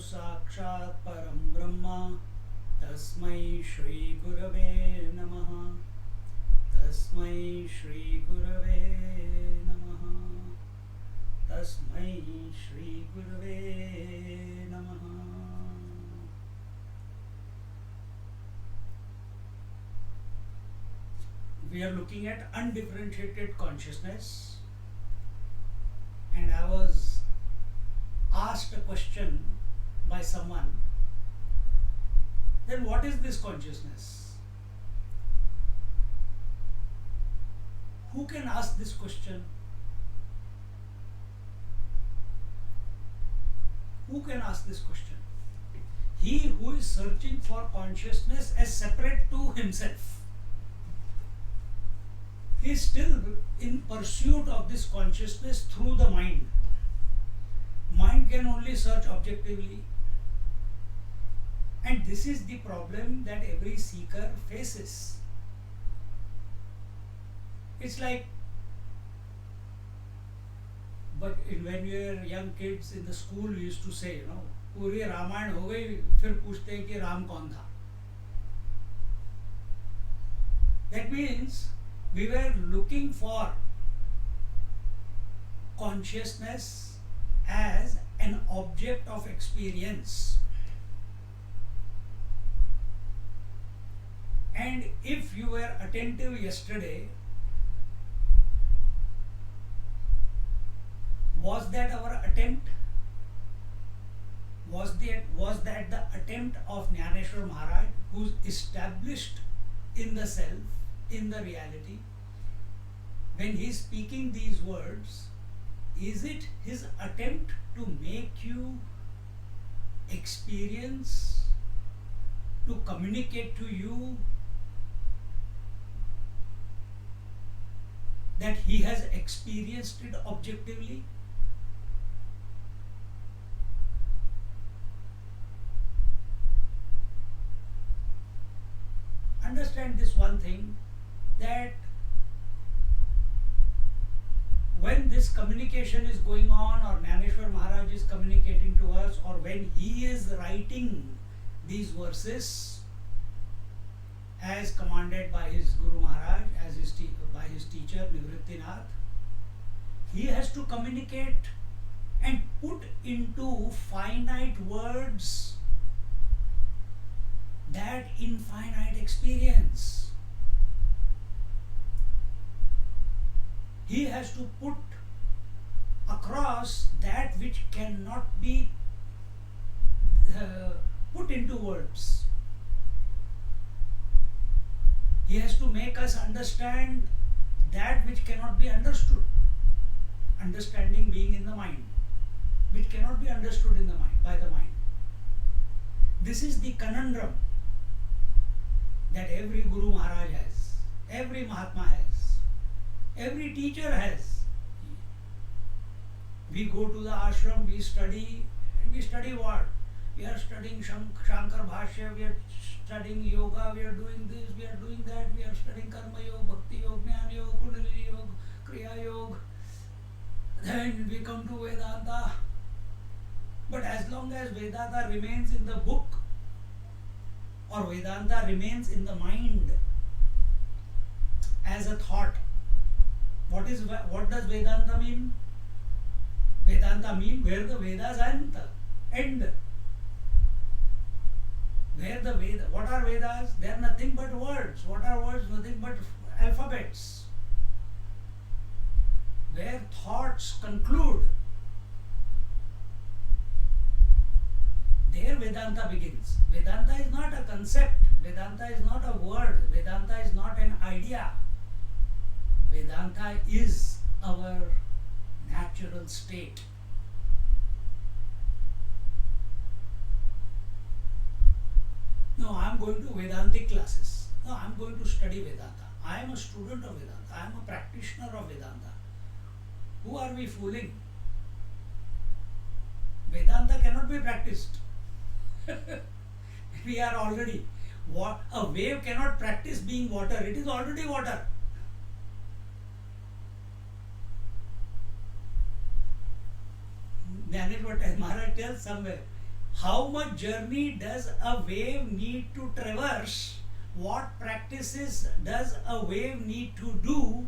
साक्षात् परं ब्रह्म तस्मै श्री गुरवे नमः। तस्मै श्री गुरवे नमः। तस्मै श्री गुरवे नमः। We are looking at undifferentiated consciousness, and I was asked a question by someone, then what is this consciousness? Who can ask this question? Who can ask this question? He who is searching for consciousness as separate to himself. He is still in pursuit of this consciousness through the mind. Mind can only search objectively. And this is the problem that every seeker faces. It's like, but when we were young kids in the school, we used to say, पूरी रामायण हो गई, फिर पूछते हैं कि राम कौन था. That means we were looking for consciousness as an object of experience. And if you were attentive yesterday, was that our attempt? Was that the attempt of Jnaneshwar Maharaj, who's established in the self, in the reality? When he's speaking these words, is it his attempt to make you experience, to communicate to you that he has experienced it objectively? Understand this one thing, that when this communication is going on, or Jnaneshwar Maharaj is communicating to us, or when he is writing these verses as commanded by his Guru Maharaj, by his teacher Nivrittinath, he has to communicate and put into finite words that infinite experience. He has to put across that which cannot be put into words. He has to make us understand that which cannot be understood. Understanding being in the mind, which cannot be understood in the mind, by the mind. This is the conundrum that every Guru Maharaj has, every Mahatma has, every teacher has. We go to the ashram, we study, and we study what? We are studying Shankar Bhashya, we are studying yoga, we are doing this, we are doing that, we are studying Karma Yoga, Bhakti Yoga, Jnana Yoga, Kundalini Yoga, Kriya Yoga. Then we come to Vedanta. But as long as Vedanta remains in the book, or Vedanta remains in the mind as a thought, what does Vedanta mean? Vedanta mean where the Vedas end. What are Vedas? They are nothing but words. What are words? Nothing but alphabets. Where thoughts conclude, there Vedanta begins. Vedanta is not a concept. Vedanta is not a word. Vedanta is not an idea. Vedanta is our natural state. No, I am going to Vedantic classes. No, I am going to study Vedanta. I am a student of Vedanta. I am a practitioner of Vedanta. Who are we fooling? Vedanta cannot be practiced. We are already. A wave cannot practice being water. It is already water. Jnaneshwar Maharaj tells somewhere, how much journey does a wave need to traverse, what practices does a wave need to do,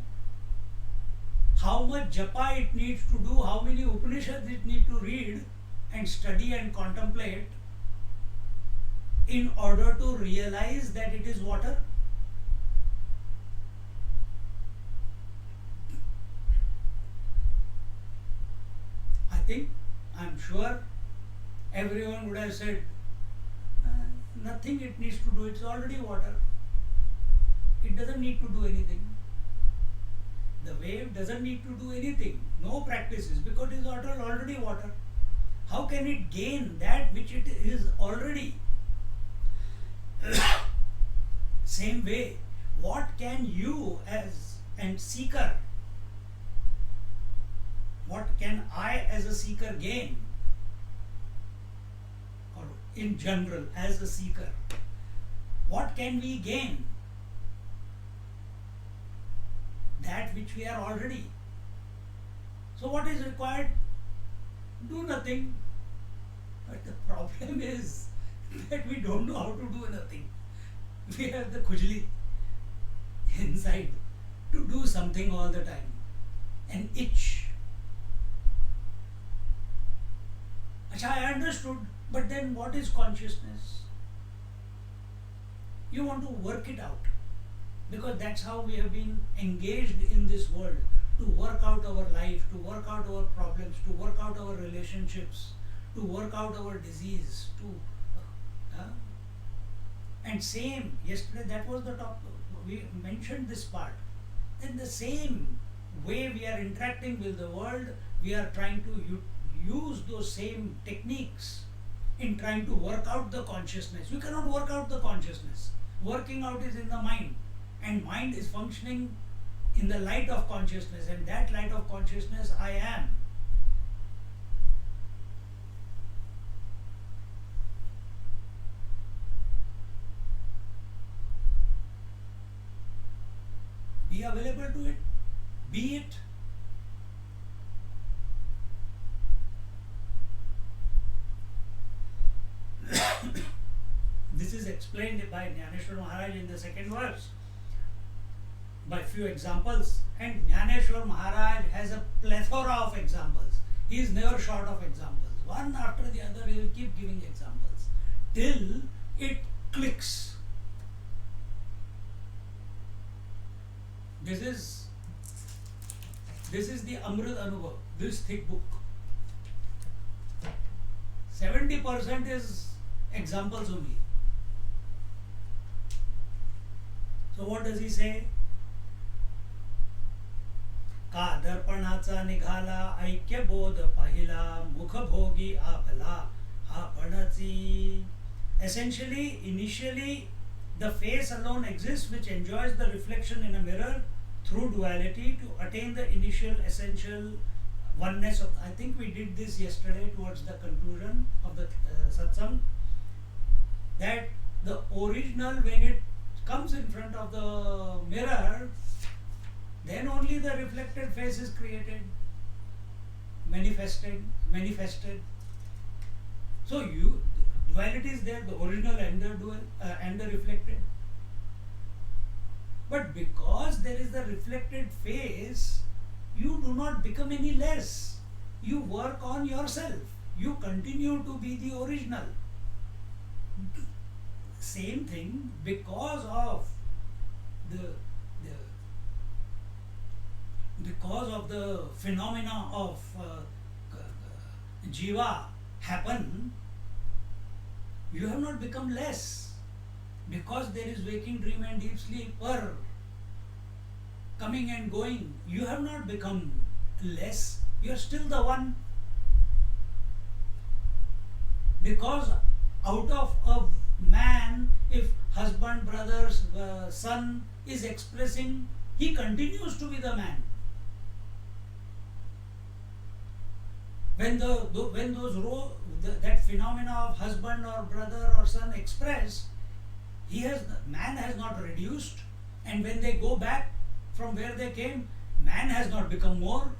how much japa it needs to do, how many Upanishads it needs to read and study and contemplate in order to realize that it is water. I'm sure everyone would have said, nothing it needs to do, it's already water. It doesn't need to do anything. The wave doesn't need to do anything, no practices, because it is already water. How can it gain that which it is already? Same way, what can you as a seeker, what can I as a seeker gain? Or in general, as a seeker, what can we gain? That which we are already. So what is required? Do nothing. But the problem is that we don't know how to do nothing. We have the khujli inside to do something all the time, an itch. Achha, I understood, but then what is consciousness? You want to work it out, because that's how we have been engaged in this world, to work out our life, to work out our problems, to work out our relationships, to work out our disease, and same, yesterday that was the topic, we mentioned this part. In the same way we are interacting with the world, we are trying to use those same techniques in trying to work out the consciousness. You cannot work out the consciousness. Working out is in the mind, and mind is functioning in the light of consciousness, and that light of consciousness I am. Be available to it. Be it. This is explained by Jnaneshwar Maharaj in the second verse by few examples, and Jnaneshwar Maharaj has a plethora of examples. He is never short of examples. One after the other he will keep giving examples till it clicks. This is the Amrit Anubhav, this thick book. 70% is examples only. So what does he say? का दर्पणाचा निघाला ऐक्य बोध पहिला मुखभोगी आपला आपणची. Essentially, initially, the face alone exists, which enjoys the reflection in a mirror through duality to attain the initial essential oneness of. I think we did this yesterday towards the conclusion of the satsang, that the original, when it comes in front of the mirror, then only the reflected face is created, manifested. So duality is there, the original and the dual and the reflected. But because there is the reflected face, you do not become any less. You work on yourself. You continue to be the original. Same thing, because of the phenomena of jiva happen, you have not become less. Because there is waking, dream and deep sleeper coming and going, you have not become less. You are still the one. Because out of a man, if husband, brother, son is expressing, he continues to be the man. When that phenomena of husband or brother or son express, man has not reduced, and when they go back from where they came, man has not become more.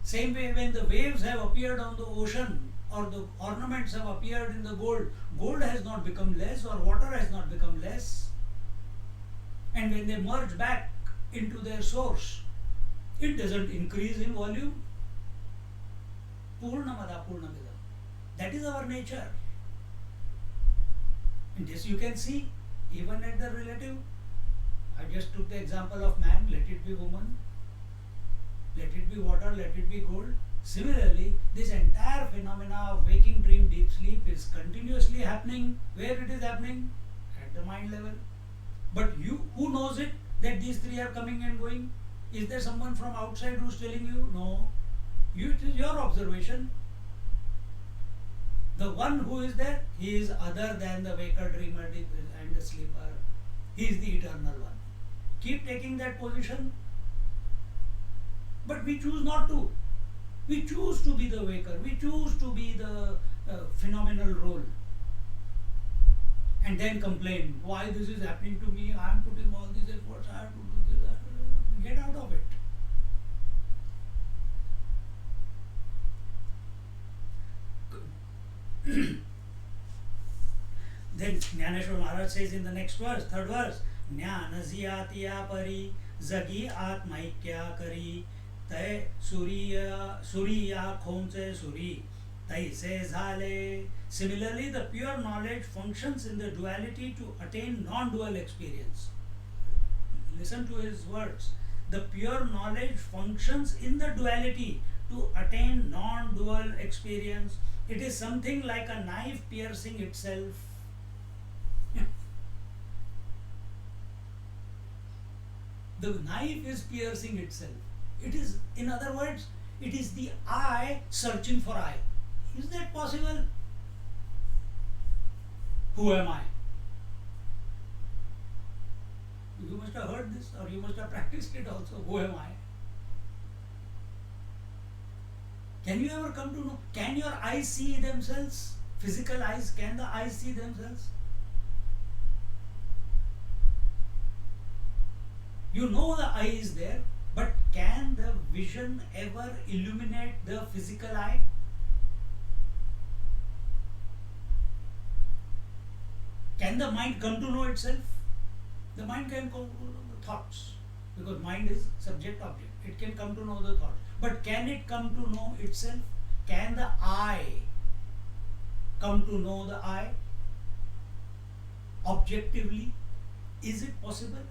Same way, when the waves have appeared on the ocean or the ornaments have appeared in the gold, gold has not become less or water has not become less. And when they merge back into their source, it doesn't increase in volume. Purnamada Purnamidam. That is our nature. And this you can see even at the relative. I just took the example of man, let it be woman, let it be water, let it be gold. Similarly, this entire phenomena of waking, dream, deep sleep is continuously happening. Where it is happening? At the mind level. But you, who knows it, that these three are coming and going? Is there someone from outside who's telling you? No. It is your observation. The one who is there, he is other than the waker, dreamer, and the sleeper. He is the eternal one. Keep taking that position. But we choose not to. We choose to be the waker. We choose to be the phenomenal role. And then complain, why this is happening to me? I am putting all these efforts. I have to do this. Get out of it. Then Jnaneshwar Maharaj says in the next verse, third verse, Jnana ziyatiya pari zagi atmaikya kari तय सूर्या खोंचे सूरी तय से झाले. Similarly, the pure knowledge functions in the duality to attain non-dual experience. Listen to his words. The pure knowledge functions in the duality to attain non-dual experience. It is something like a knife piercing itself. The knife is piercing itself. It is, in other words, it is the I searching for I. Is that possible? Who am I? You must have heard this, or you must have practiced it also. Who am I? Can you ever come to know? Can your eyes see themselves? Physical eyes, can the eyes see themselves? You know the eye is there, but can the vision ever illuminate the physical eye? Can the mind come to know itself? The mind can come to know the thoughts, because mind is subject-object. It can come to know the thoughts. But can it come to know itself? Can the eye come to know the eye? Objectively, is it possible?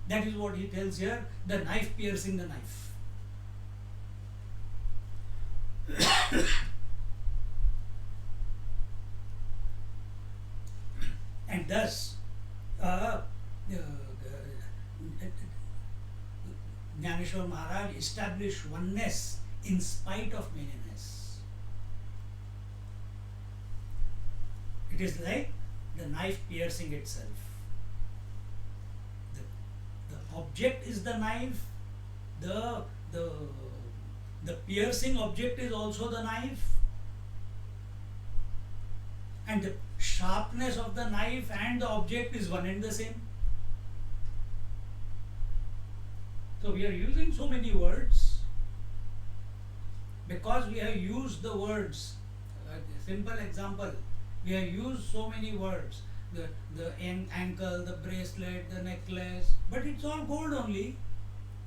That is what he tells here, the knife piercing the knife. And thus, Jnaneshwar Maharaj established oneness in spite of manyness. It is like the knife piercing itself. The object is the knife, the piercing object is also the knife, and the sharpness of the knife and the object is one and the same. So we are using so many words because we have used the words. Simple example, we have used so many words. The ankle, the bracelet, the necklace, but it's all gold only.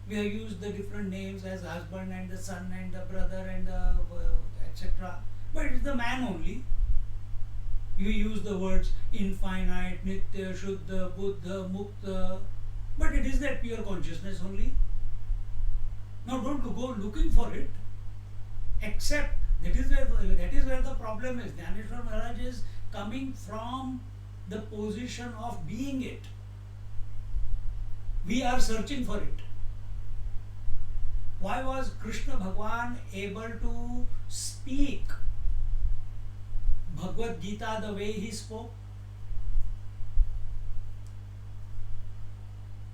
We have used the different names as husband and the son and the brother and the etc. But it's the man only. You use the words infinite, nitya, shuddha, buddha, mukta, but it is that pure consciousness only. Now don't go looking for it, except that is where the problem is. Jnaneshwar Maharaj is coming from the position of being it. We are searching for it. Why was Krishna Bhagwan able to speak Bhagavad Gita the way he spoke?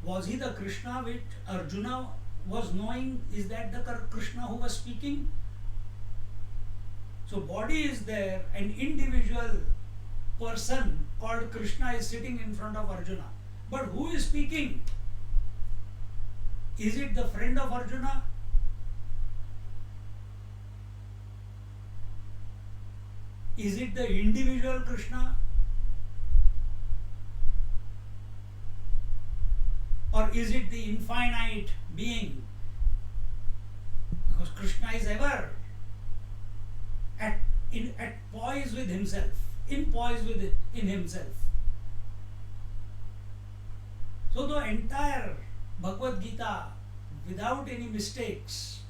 Was he the Krishna which Arjuna was knowing? Is that the Krishna who was speaking? So body is there, an individual person called Krishna is sitting in front of Arjuna. But who is speaking? Is it the friend of Arjuna? Is it the individual Krishna? Or is it the infinite being? Because Krishna is ever at poise with himself, in poise in himself. So the entire Bhagavad Gita, without any mistakes,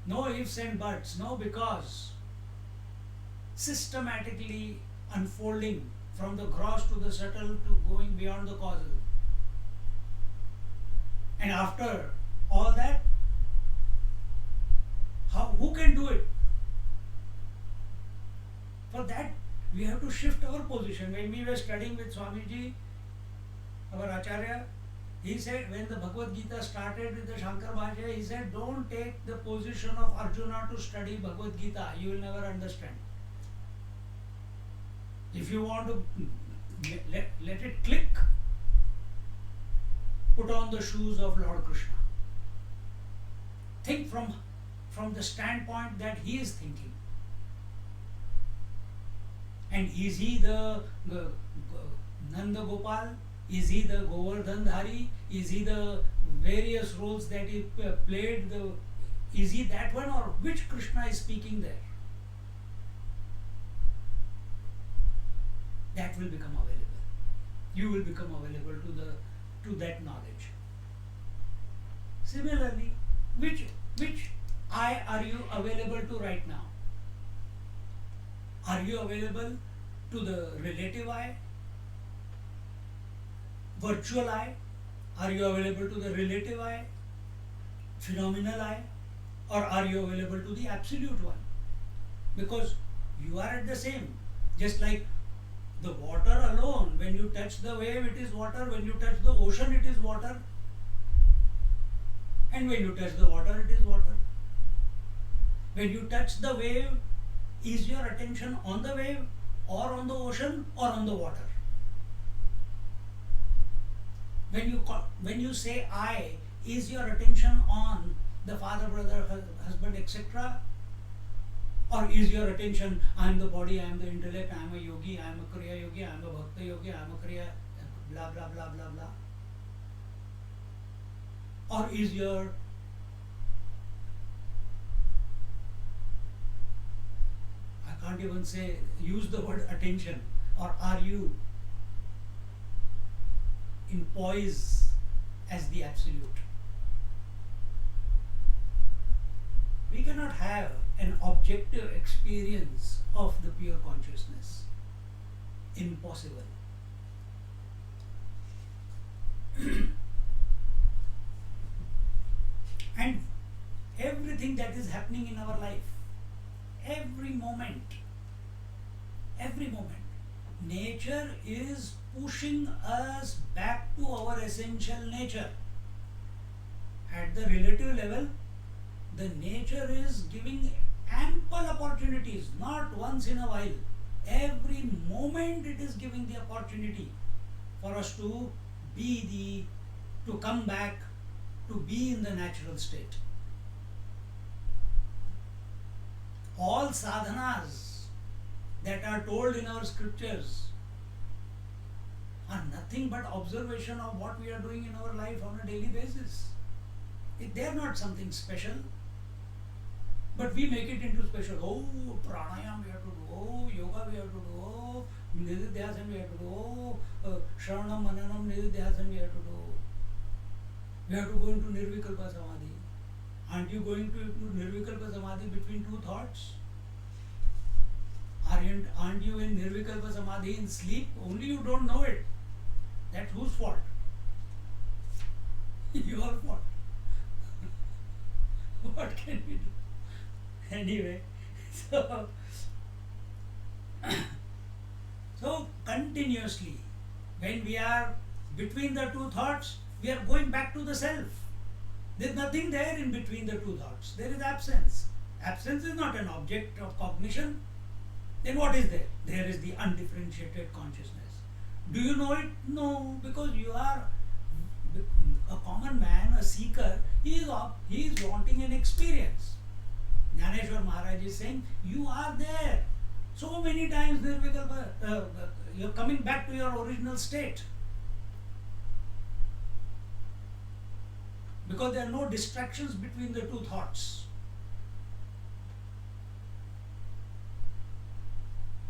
no ifs and buts, no because, systematically unfolding from the gross to the subtle to going beyond the causal. And after all that, who can do it? For that, we have to shift our position. When we were studying with Swamiji, our Acharya, he said, when the Bhagavad Gita started with the Shankar Bhashya, he said, don't take the position of Arjuna to study Bhagavad Gita. You will never understand. If you want to let it click, put on the shoes of Lord Krishna. Think from the standpoint that he is thinking. And is he the Nanda Gopal? Is he the Govardhan Dhari? Is he the various roles that he played? Is he that one, or which Krishna is speaking there? That will become available. You will become available to that knowledge. Similarly, which I are you available to right now? Are you available to the relative I? Virtual I? Are you available to the relative I? Phenomenal I? Or are you available to the absolute one? Because you are at the same. Just like the water alone, when you touch the wave, it is water. When you touch the ocean, it is water. And when you touch the water, it is water. When you touch the wave, is your attention on the wave, or on the ocean, or on the water? When you say I, is your attention on the father, brother, husband, etc.? Or is your attention, I am the body, I am the intellect, I am a yogi, I am a Kriya yogi, I am a Bhakta yogi, I am a Kriya, blah blah blah blah blah? Or is your I can't even use the word attention, or are you in poise as the absolute? We cannot have an objective experience of the pure consciousness. Impossible. And everything that is happening in our life, every moment, nature is pushing us back to our essential nature. At the relative level, the nature is giving ample opportunities, not once in a while. Every moment it is giving the opportunity for us to come back, to be in the natural state. All sadhanas that are told in our scriptures are nothing but observation of what we are doing in our life on a daily basis. They are not something special, but we make it into special. Oh, pranayam we have to do, oh, yoga we have to do, oh, nididhyasana we have to do, oh, shravanam, mananam, nididhyasana we have to do. We have to go into Nirvikalpa Samadhi. Aren't you going to Nirvikalpa Samadhi between two thoughts? Aren't you in Nirvikalpa Samadhi in sleep? Only you don't know it. That's whose fault? Your fault. What can we do? Anyway, so continuously, when we are between the two thoughts, we are going back to the self. There is nothing there in between the two thoughts. There is absence. Absence is not an object of cognition. Then what is there? There is the undifferentiated consciousness. Do you know it? No, because you are a common man, a seeker. He is wanting an experience. Jnaneshwar Maharaj is saying, you are there. So many times Nirvikalpa, you're coming back to your original state. Because there are no distractions between the two thoughts.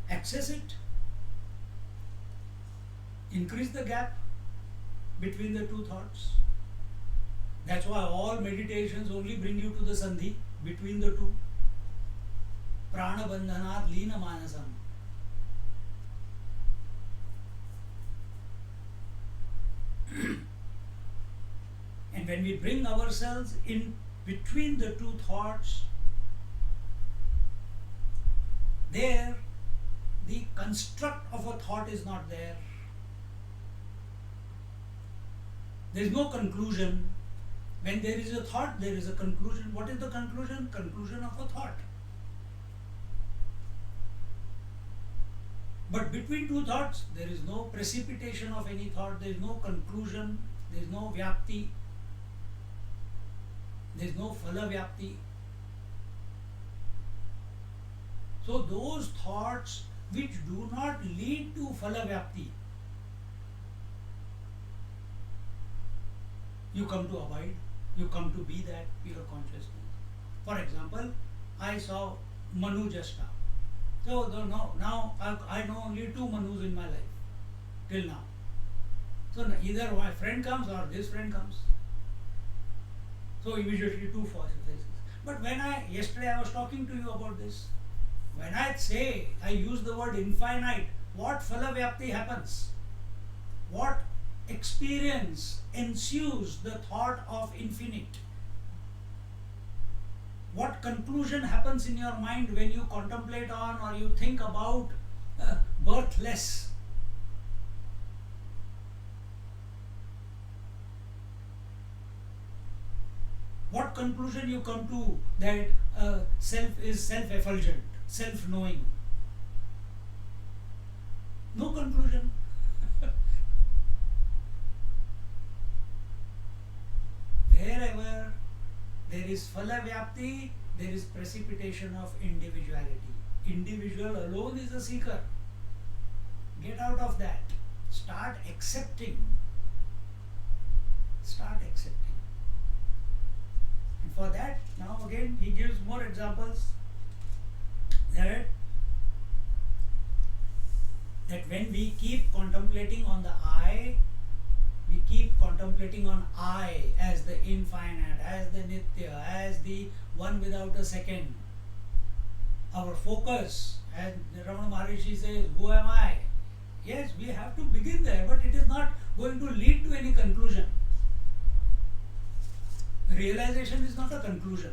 Access it. Increase the gap between the two thoughts. That's why all meditations only bring you to the sandhi between the two. Prana bandhanat leena manasam. And when we bring ourselves in between the two thoughts, there the construct of a thought is not there. There is no conclusion. When there is a thought, there is a conclusion. What is the conclusion? Conclusion of a thought. But between two thoughts, there is no precipitation of any thought, there is no conclusion, there is no vyapti, there is no phala vyapti. So those thoughts which do not lead to phala vyapti, you come to abide, you come to be that pure consciousness. For example, I saw Manu just now. So now I know only two Manus in my life till now. So either my friend comes or this friend comes. So immediately two faces. But yesterday I was talking to you about this. When I use the word infinite, what phala vyapti happens? What experience ensues the thought of infinite? What conclusion happens in your mind when you contemplate on or you think about birthless? What conclusion you come to that self is self-effulgent, self-knowing? No conclusion. Wherever there is phala vyapti, there is precipitation of individuality. Individual alone is a seeker. Get out of that. Start accepting. Start accepting. And for that, now again, he gives more examples that when we keep contemplating on the I, we keep contemplating on I as the infinite, as the nitya, as the one without a second. Our focus, as Ramana Maharishi says, who am I? Yes, we have to begin there, but it is not going to lead to any conclusion. Realization is not a conclusion.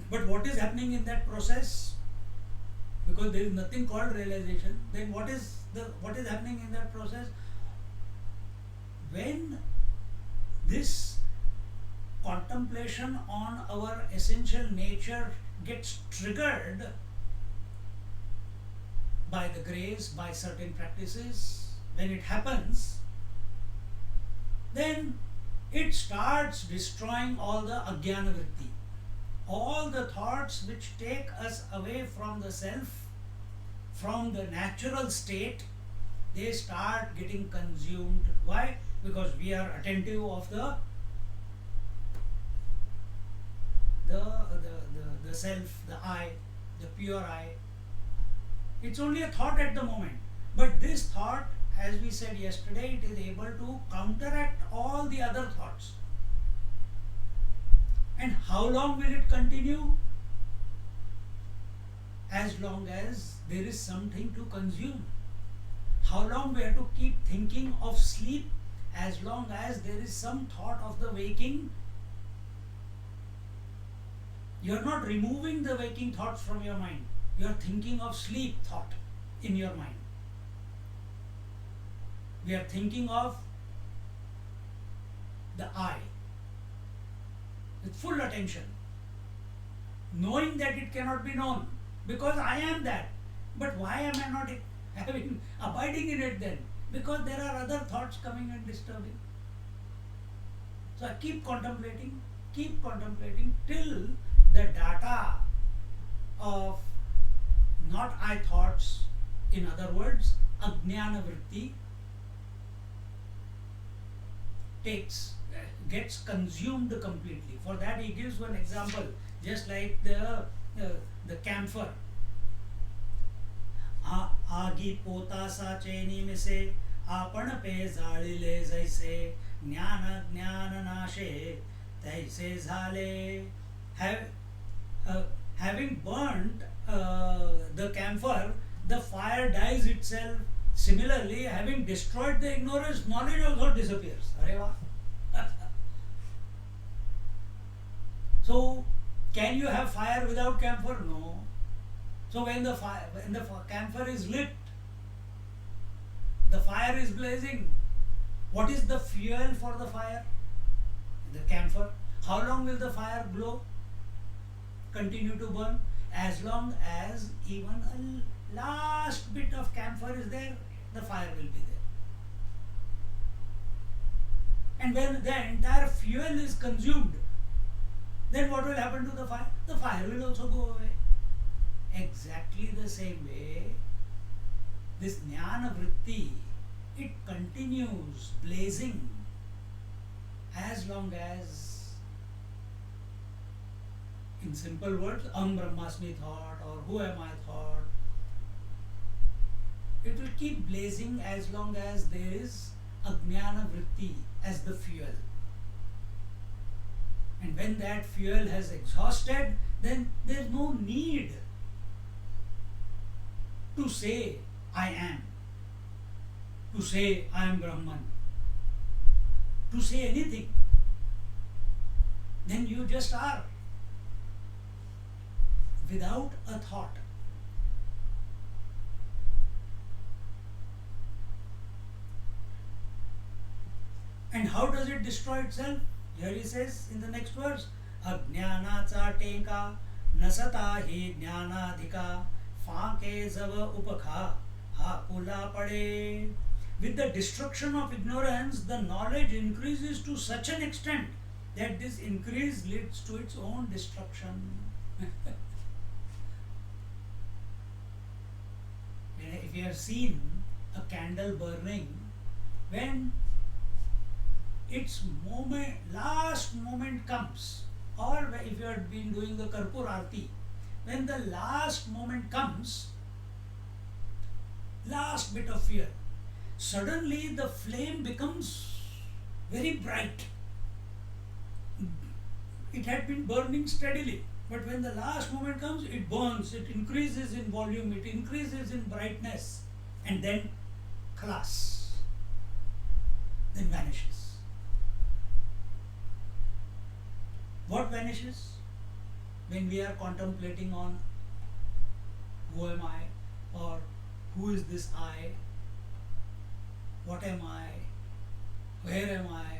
But what is happening in that process? Because there is nothing called realization, then what is happening in that process? When this contemplation on our essential nature gets triggered by the grace, by certain practices, when it happens, then it starts destroying all the ajnana vritti, all the thoughts which take us away from the self, from the natural state. They start getting consumed. Why? Because we are attentive of the self, the I, the pure I. It's only a thought at the moment. But this thought, as we said yesterday, it is able to counteract all the other thoughts. And how long will it continue? As long as there is something to consume. How long we have to keep thinking of sleep? As long as there is some thought of the waking. You are not removing the waking thoughts from your mind. You are thinking of sleep thought in your mind. We are thinking of the I with full attention, knowing that it cannot be known because I am that. But why am I not abiding in it then? Because there are other thoughts coming and disturbing. So I keep contemplating till the data of not I thoughts. In other words, Ajnana Vritti gets consumed completely. For that he gives one example, just like the camphor. आगी पोता सा चैनी में से आपण पे जाळिले जैसे ज्ञान ज्ञान नाशे तैसे झाले. Having burnt the camphor, the fire dies itself. Similarly, having destroyed the ignorance, knowledge also disappears. Arey wah. So, can you have fire without camphor? No. So when the camphor is lit, the fire is blazing. What is the fuel for the fire? The camphor. How long will the fire glow? Continue to burn? As long as even a last bit of camphor is there, the fire will be there. And when the entire fuel is consumed, then what will happen to the fire? The fire will also go away. Exactly the same way, this Jnana Vritti, it continues blazing as long as, in simple words, Brahmasmi thought or who am I thought. It will keep blazing as long as there is Ajnana Vritti as the fuel. And when that fuel has exhausted, then there is no need to say I am, to say I am Brahman, to say anything. Then you just are, without a thought. And how does it destroy itself? Here he says in the next verse, Ajnanacha tenka nasata hi jnanadhika फाके जव उपखा हाकुला पड़े. With the destruction of ignorance, the knowledge increases to such an extent that this increase leads to its own destruction. If you have seen a candle burning, when its last moment comes, or if you have been doing the Karpur Aarti, when the last moment comes, last bit of fear, suddenly the flame becomes very bright. It had been burning steadily, but when the last moment comes, it burns, it increases in volume, it increases in brightness, and then khalas, then vanishes. What vanishes? When we are contemplating on who am I, or who is this I, what am I, where am I?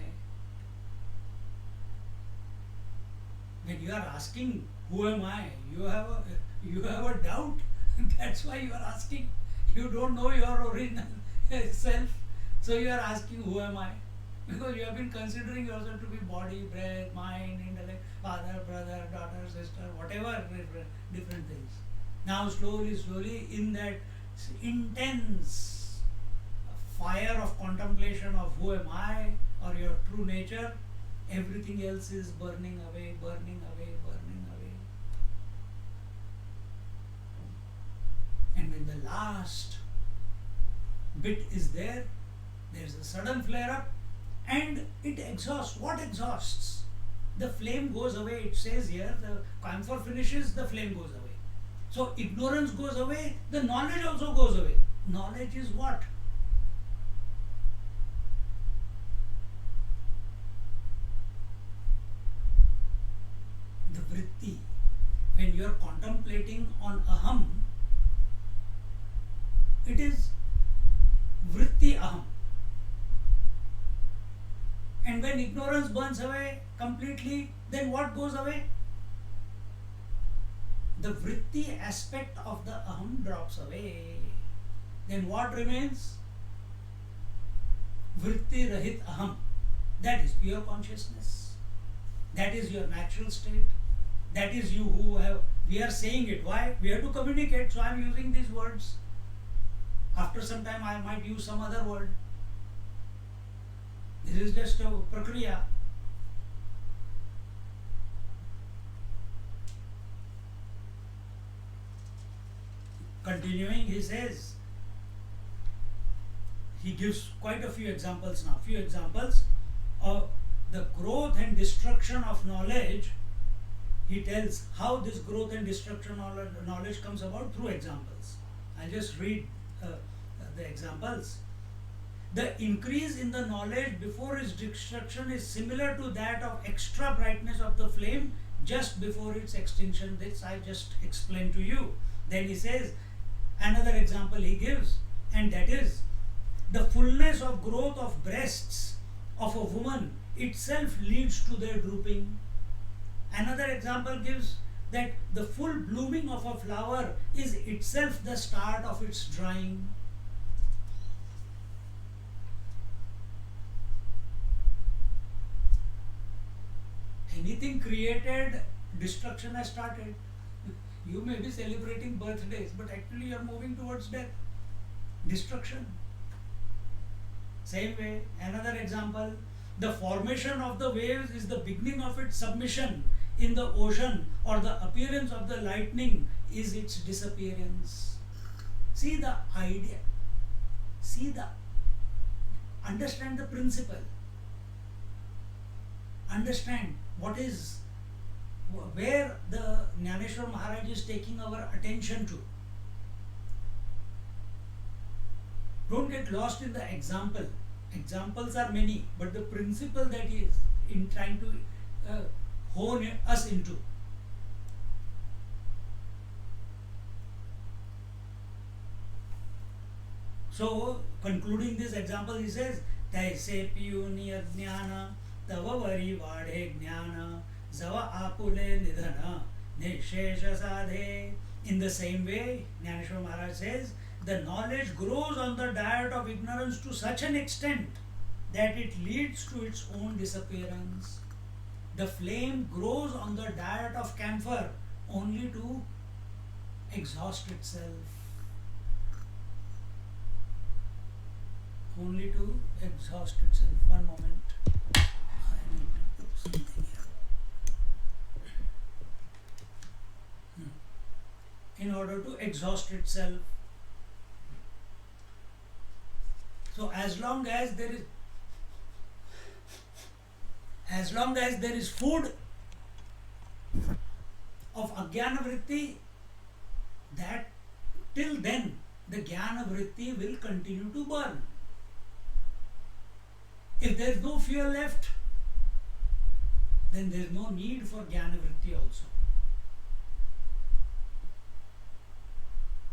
When you are asking who am I, you have a doubt. That's why you are asking. You don't know your original self, so you are asking who am I, because you have been considering yourself to be body, breath, mind, intellect, father, brother, daughter, sister, whatever different things. Now slowly in that intense fire of contemplation of who am I or your true nature, everything else is burning away, burning away, burning away. And when the last bit is there, there's a sudden flare up and it exhausts. What exhausts? The flame goes away. It says here, the camphor finishes, the flame goes away. So ignorance goes away, the knowledge also goes away. Knowledge is what? The vritti. When you are contemplating on aham, it is vritti aham. And when ignorance burns away completely, then what goes away? The vritti aspect of the aham drops away. Then what remains? Vritti rahit aham. That is pure consciousness. That is your natural state. That is you who have We are saying it. Why? We have to communicate, so I am using these words. After some time, I might use some other word. This is just a prakriya. Continuing, he says, he gives quite a few examples now. Few examples of the growth and destruction of knowledge. He tells how this growth and destruction knowledge comes about through examples. I'll just read the examples. The increase in the knowledge before its destruction is similar to that of extra brightness of the flame just before its extinction. This I just explained to you. Then he says, another example he gives, and that is the fullness of growth of breasts of a woman itself leads to their drooping. Another example gives that the full blooming of a flower is itself the start of its drying. Anything created, destruction has started. You may be celebrating birthdays, but actually you are moving towards death, destruction. Same way, another example, the formation of the waves is the beginning of its submission in the ocean, or the appearance of the lightning is its disappearance. See the idea, understand the principle, understand what is, where the Jnaneshwar Maharaj is taking our attention to. Don't get lost in the example. Examples are many, but the principle that he is in trying to hone us into. So, concluding this example, he says, Taise piyuni ajnana, tava vari vadhe jnana, zava apule nidhana, nishesha sadhe. In the same way, Jnaneshwar Maharaj says, the knowledge grows on the diet of ignorance to such an extent that it leads to its own disappearance. The flame grows on the diet of camphor only to exhaust itself. Only to exhaust itself. One moment. I need to put something here. In order to exhaust itself. So as long as there is food of ajnana vritti, that till then the jnana vritti will continue to burn. If there is no fuel left, then there is no need for jnana vritti also.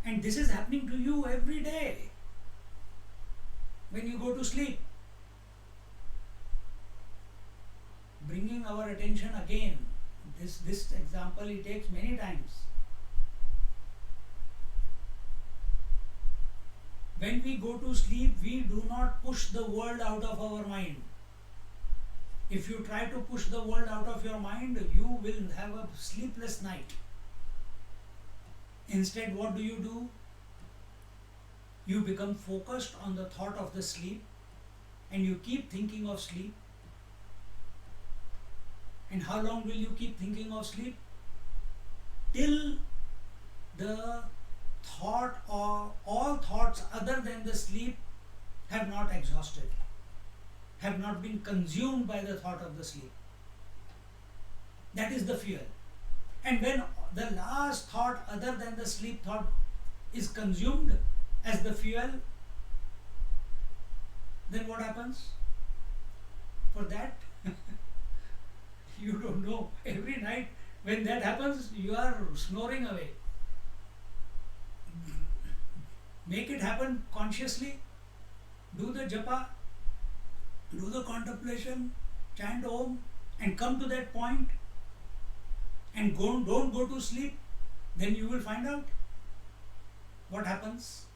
And this is happening to you every day. When you go to sleep, bringing our attention again, this example he takes many times. When we go to sleep, we do not push the world out of our mind. If you try to push the world out of your mind, you will have a sleepless night. Instead, what do? You become focused on the thought of the sleep, and you keep thinking of sleep. And how long will you keep thinking of sleep? Till the thought or all thoughts other than the sleep have not exhausted, have not been consumed by the thought of the sleep. That is the fuel. And when the last thought other than the sleep thought is consumed as the fuel, then what happens? For that, you don't know. Every night when that happens, you are snoring away. Make it happen consciously. Do the japa, do the contemplation, chant Om, and come to that point, and don't go to sleep. Then you will find out what happens.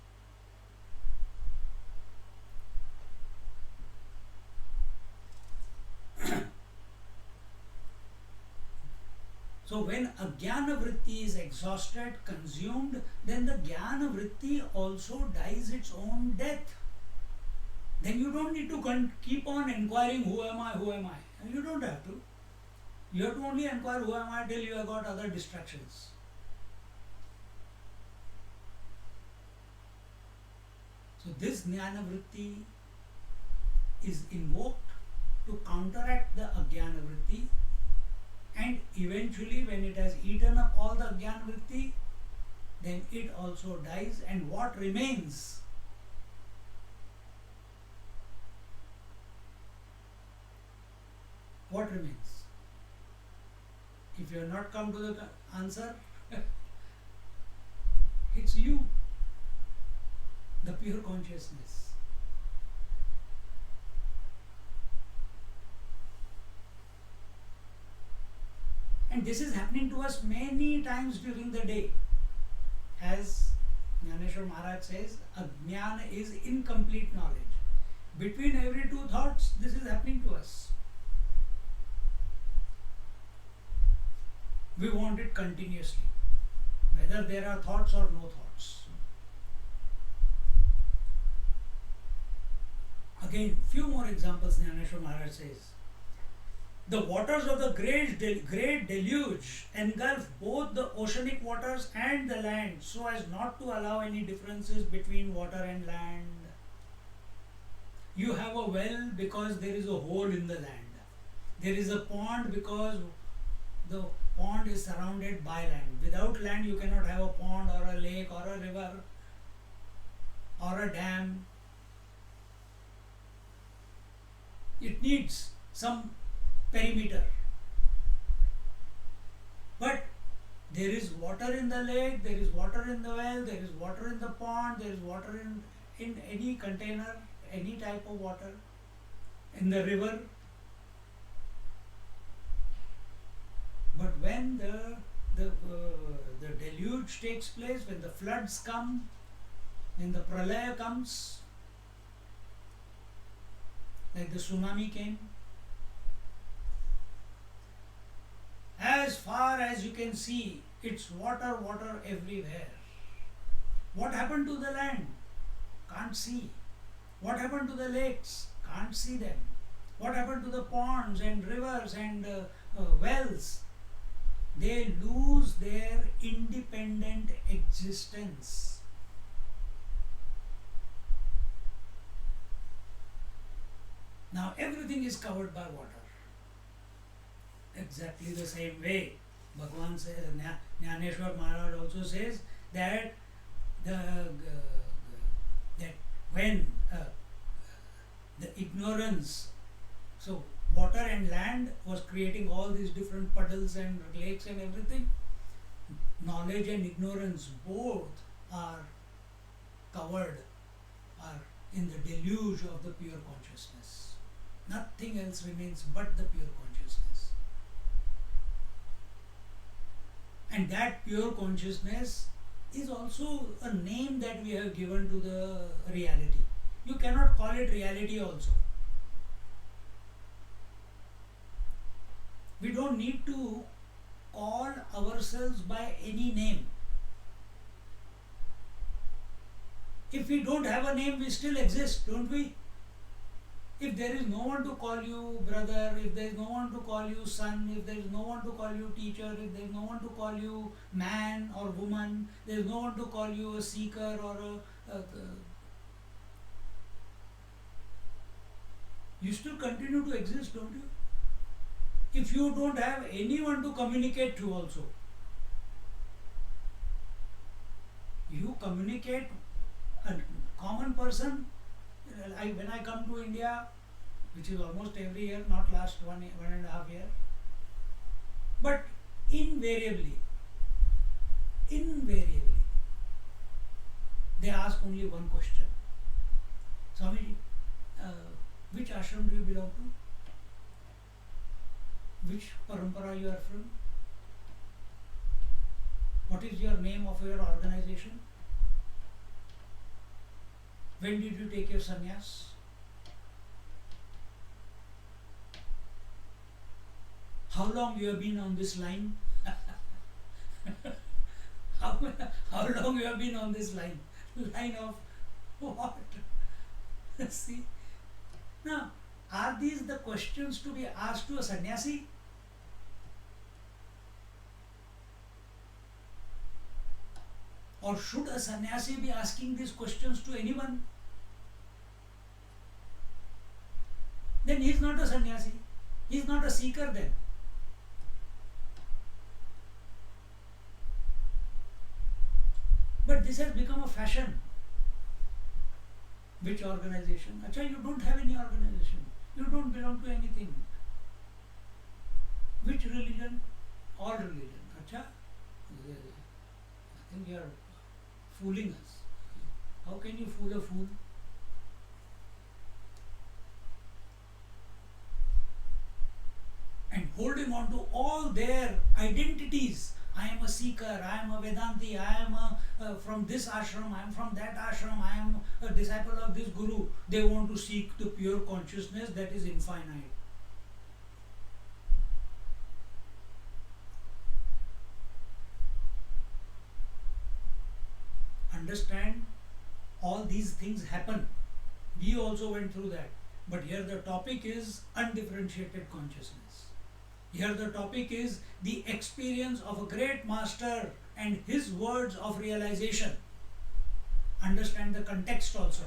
So when ajnana vritti is exhausted, consumed, then the jnana vritti also dies its own death. Then you don't need to keep on inquiring who am I, who am I. And you don't have to. You have to only inquire who am I till you have got other distractions. So this jnana vritti is invoked to counteract the ajnana vritti, and eventually when it has eaten up all the ajnana vritti, then it also dies, and what remains? What remains? If you have not come to the answer, it's you, the pure consciousness. And this is happening to us many times during the day. As Jnaneshwar Maharaj says, Ajnana is incomplete knowledge. Between every two thoughts, this is happening to us. We want it continuously, whether there are thoughts or no thoughts. Again, few more examples Jnaneshwar Maharaj says. The waters of the great deluge engulf both the oceanic waters and the land, so as not to allow any differences between water and land. You have a well because there is a hole in the land. There is a pond because the pond is surrounded by land. Without land you cannot have a pond or a lake or a river or a dam. It needs some perimeter. But there is water in the lake, there is water in the well, there is water in the pond, there is water in any container, any type of water, in the river. But when the deluge takes place, when the floods come, when the pralaya comes, like the tsunami came, as far as you can see, it's water, water everywhere. What happened to the land? Can't see. What happened to the lakes? Can't see them. What happened to the ponds and rivers and wells? They lose their independent existence. Now everything is covered by water. Exactly the same way, Bhagavan says, Jnaneshwar Maharaj also says that that when the ignorance, so water and land was creating all these different puddles and lakes and everything, knowledge and ignorance both are covered, are in the deluge of the pure consciousness. Nothing else remains but the pure consciousness. And that pure consciousness is also a name that we have given to the reality. You cannot call it reality also. We don't need to call ourselves by any name. If we don't have a name, we still exist, don't we? If there is no one to call you brother, if there is no one to call you son, if there is no one to call you teacher, if there is no one to call you man or woman, there is no one to call you a seeker or you still continue to exist, don't you? If you don't have anyone to communicate to also, you communicate, a common person. When I come to India, which is almost every year, not last 1.5 years, but invariably, they ask only one question. Swamiji, which ashram do you belong to? Which parampara you are from? What is your name of your organization? When did you take your sannyas? How long you have been on this line? how, how long you have been on this line? Line of what? See? Now, are these the questions to be asked to a sannyasi? Or should a sannyasi be asking these questions to anyone? Then he is not a sannyasi. He is not a seeker then. But this has become a fashion. Which organization? Acha, you don't have any organization. You don't belong to anything. Which religion? All religion. Acha, I think you are fooling us. How can you fool a fool? And holding on to all their identities. I am a seeker, I am a Vedanti, I am from this ashram, I am from that ashram, I am a disciple of this guru. They want to seek the pure consciousness that is infinite. Understand, all these things happen. We also went through that. But here the topic is undifferentiated consciousness. Here the topic is the experience of a great master and his words of realization. Understand the context also.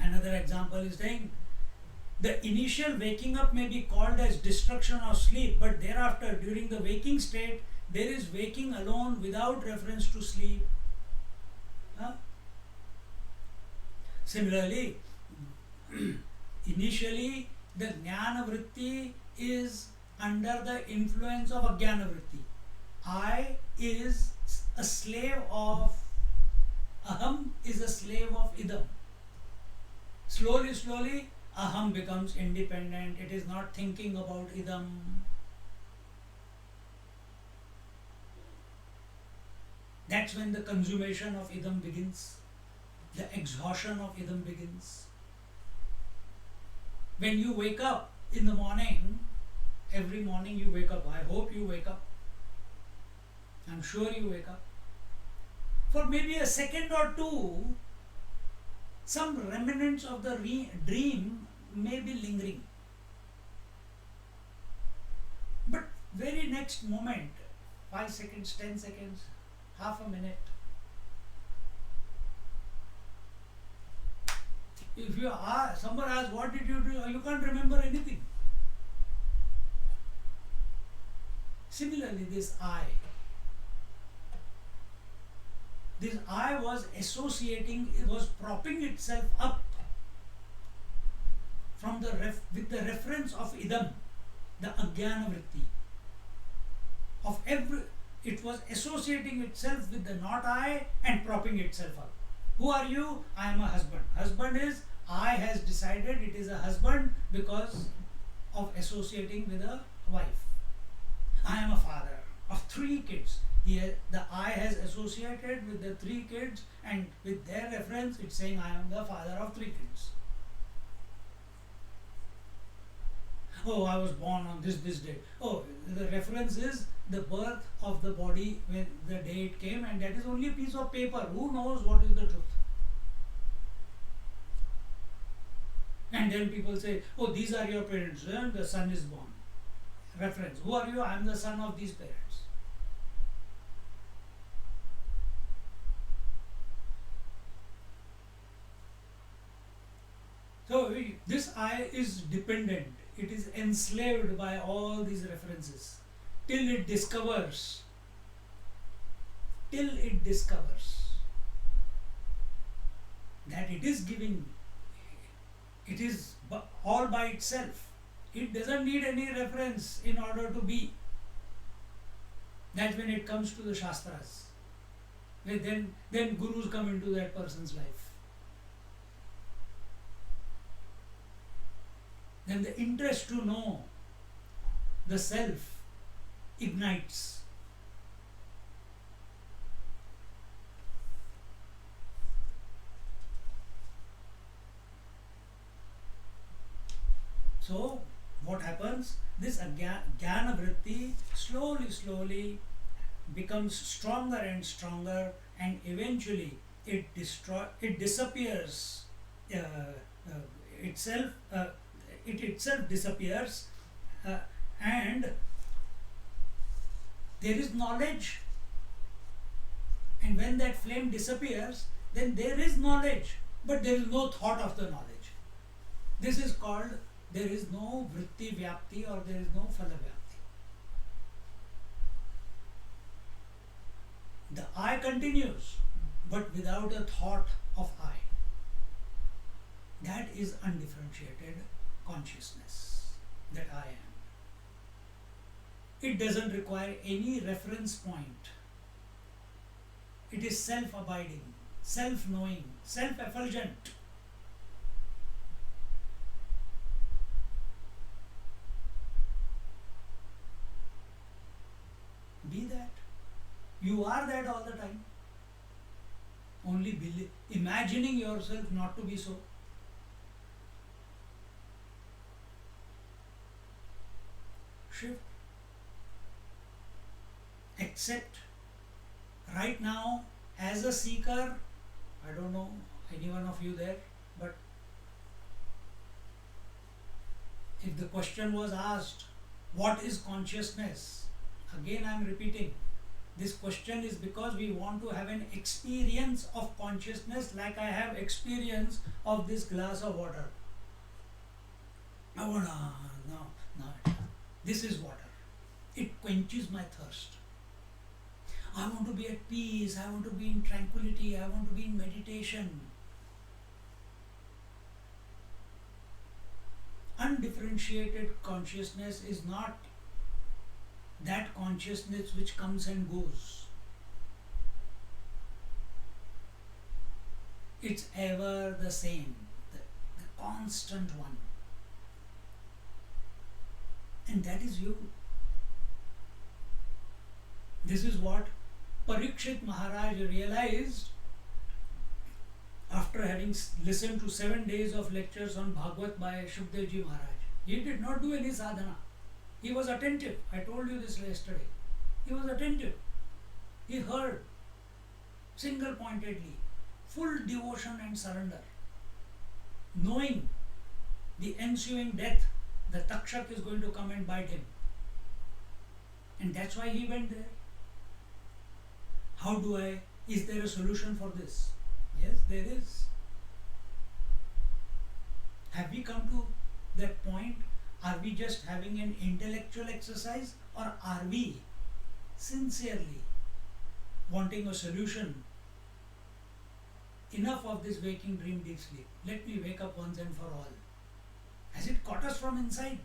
Another example is saying, the initial waking up may be called as destruction of sleep, but thereafter, during the waking state, there is waking alone without reference to sleep. Similarly, initially the jnana vritti is under the influence of ajnana vritti. I is a slave of aham, is a slave of idam. Slowly, aham becomes independent. It is not thinking about idam. That's when the consummation of idam begins. The exhaustion of idam begins. When you wake up in the morning, every morning you wake up. I hope you wake up. I'm sure you wake up. For maybe a second or two, some remnants of the dream may be lingering. But very next moment, 5 seconds, 10 seconds, half a minute, if you ask, someone asks, what did you do? You can't remember anything. Similarly, this I was associating, it was propping itself up from with the reference of idam, the ajnana vritti. It was associating itself with the not I and propping itself up. Who are you? I am a husband. Husband is, I has decided it is a husband because of associating with a wife. I am a father of 3 kids. Here the I has associated with the 3 kids, and with their reference it's saying I am the father of 3 kids. Oh, I was born on this day. Oh, the reference is the birth of the body when the day it came, and that is only a piece of paper. Who knows what is the truth? And then people say, oh, these are your parents, the son is born. Reference. Who are you? I am the son of these parents. So this I is dependent. It is enslaved by all these references till it discovers that it is giving, it is all by itself. It doesn't need any reference in order to be. That's when it comes to the Shastras. Then gurus come into that person's life. Then the interest to know the self ignites. jnana vritti slowly becomes stronger and stronger, and eventually it disappears itself. It itself disappears, and there is knowledge. And when that flame disappears, then there is knowledge, but there is no thought of the knowledge. This is called, there is no vritti vyapti, or there is no phala vyapti. The I continues, but without a thought of I. That is undifferentiated consciousness, that I am. It doesn't require any reference point. It is self-abiding, self-knowing, self-effulgent. Be that. You are that all the time. Only imagining yourself not to be so. Shift. Accept. Right now, as a seeker, I don't know any one of you there, but if the question was asked, what is consciousness? Again I am repeating, this question is because we want to have an experience of consciousness like I have experience of this glass of water. Oh no, this is water. It quenches my thirst. I want to be at peace, I want to be in tranquility, I want to be in meditation. Undifferentiated consciousness is not that consciousness which comes and goes. It's ever the same, the constant one. And that is you. This is what Parikshit Maharaj realized after having listened to 7 days of lectures on Bhagavad by Shukdev Ji Maharaj. He did not do any sadhana. He was attentive. I told you this yesterday. He was attentive. He heard single pointedly, full devotion and surrender. Knowing the ensuing death, the Takshak is going to come and bite him. And that's why he went there. Is there a solution for this? Yes, there is. Have we come to that point? Are we just having an intellectual exercise, or are we sincerely wanting a solution? Enough of this waking, dream, deep sleep. Let me wake up once and for all. Has it caught us from inside?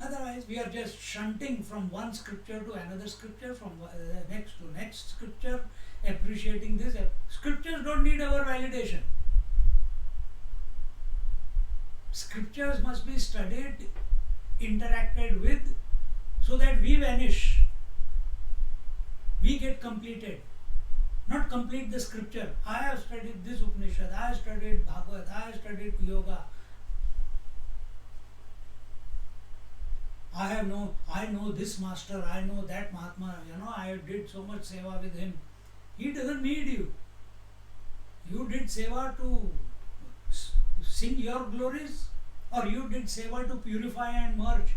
Otherwise, we are just shunting from one scripture to another scripture, from next to next scripture, appreciating this. Scriptures don't need our validation. Scriptures must be studied, interacted with, so that we vanish. We get completed. Not complete the scripture. I have studied this Upanishad, I have studied Bhagavad, I have studied yoga. I know this master, I know that Mahatma, I did so much seva with him. He doesn't need you. You did seva to sing your glories, or you did seva to purify and merge.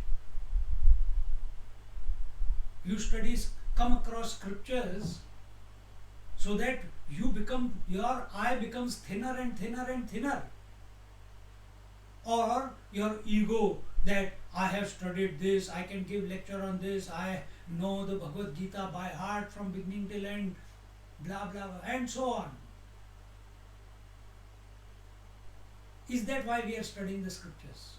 You come across scriptures so that your eye becomes thinner and thinner and thinner. Or your ego, that I have studied this, I can give lecture on this, I know the Bhagavad Gita by heart from beginning till end, blah blah blah, and so on. Is that why we are studying the scriptures?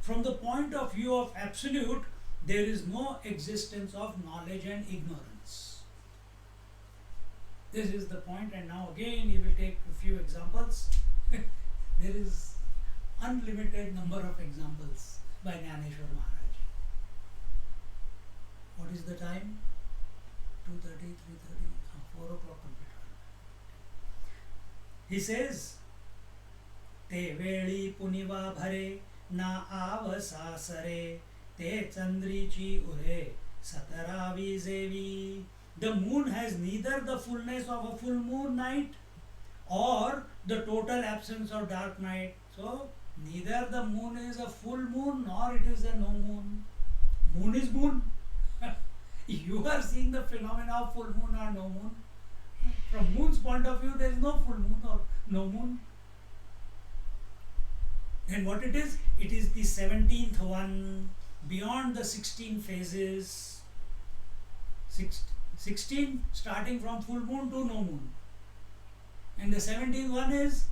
From the point of view of absolute, there is no existence of knowledge and ignorance. This is the point, and now again he will take a few examples. There is unlimited number of examples by Jnaneshwar Maharaj. is the time? 2:30, 3:30, 4 o'clock computer. He says, te veli puniva bhare na avasasare te chandrichi ure sataravi zevi. The moon has neither the fullness of a full moon night or the total absence of dark night. So neither the moon is a full moon nor it is a no moon. Moon is moon. You are seeing the phenomena of full moon or no moon. From moon's point of view, there is no full moon or no moon. Then what it is? It is the 17th one beyond the 16 phases. 16 starting from full moon to no moon. And the 17th one is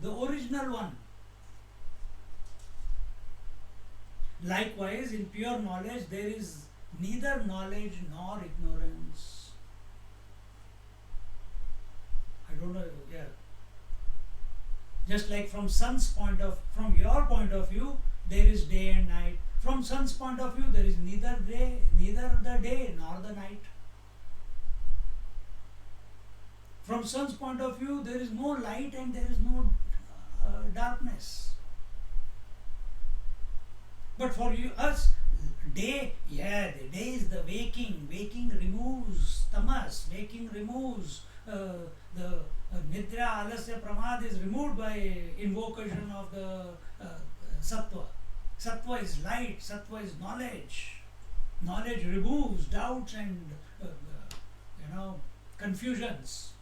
the original one. Likewise, in pure knowledge, there is neither knowledge nor ignorance. I don't know, yeah. Just like from your point of view, there is day and night. From sun's point of view, there is neither the day nor the night. From sun's point of view, there is no light and there is no darkness. But for us, day, the day is the waking. Waking removes tamas. Waking removes the nidra, alasya, pramad is removed by invocation of the sattva. Sattva is light. Sattva is knowledge. Knowledge removes doubts and confusions.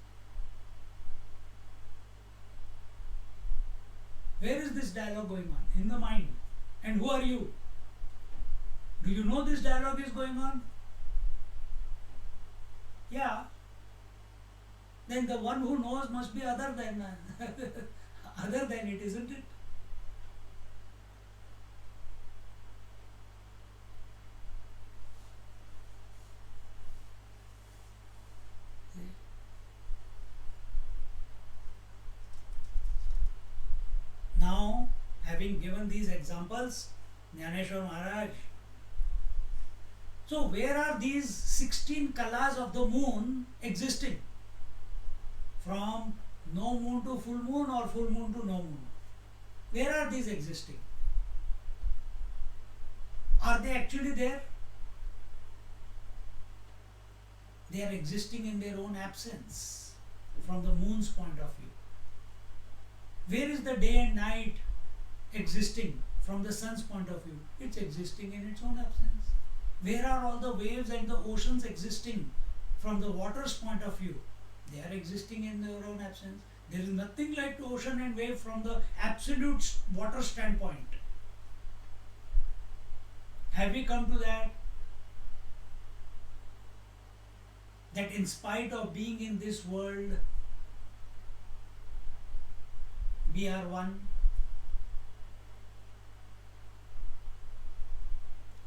Where is this dialogue going on? In the mind. And who are you? Do you know this dialogue is going on? Yeah. Then the one who knows must be other than it, isn't it? Now, having given these examples, Jnaneshwar Maharaj, so where are these 16 kalas of the moon existing? From no moon to full moon or full moon to no moon? Where are these existing? Are they actually there? They are existing in their own absence from the moon's point of view. Where is the day and night existing from the sun's point of view? It's existing in its own absence. Where are all the waves and the oceans existing from the water's point of view? They are existing in their own absence. There is nothing like ocean and wave from the absolute water standpoint. Have we come to that? That in spite of being in this world, we are one.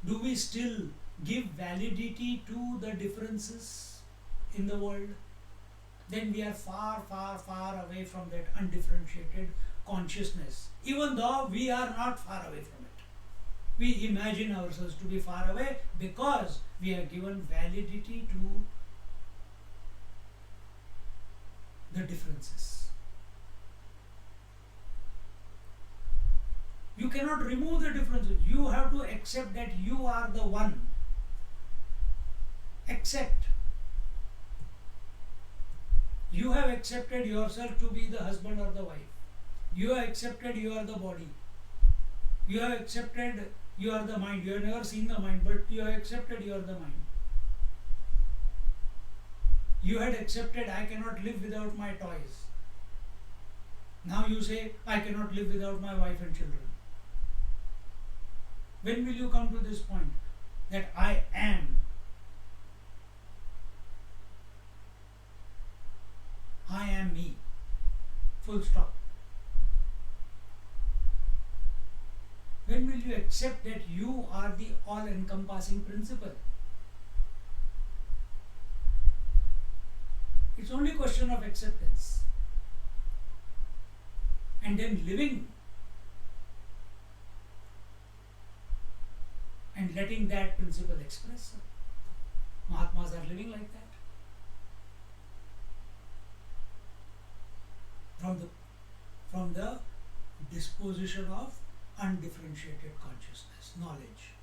Do we still give validity to the differences in the world? Then we are far, far, far away from that undifferentiated consciousness, even though we are not far away from it. We imagine ourselves to be far away because we are given validity to the differences. You cannot remove the differences. You have to accept that you are the one. Accept. You have accepted yourself to be the husband or the wife. You have accepted you are the body. You have accepted you are the mind. You have never seen the mind, but you have accepted you are the mind. You had accepted I cannot live without my toys. Now you say I cannot live without my wife and children. When will you come to this point that I am? I am me. Full stop. When will you accept that you are the all-encompassing principle? It's only a question of acceptance. And then living and letting that principle express. Mahatmas are living like that. From the disposition of undifferentiated consciousness, knowledge.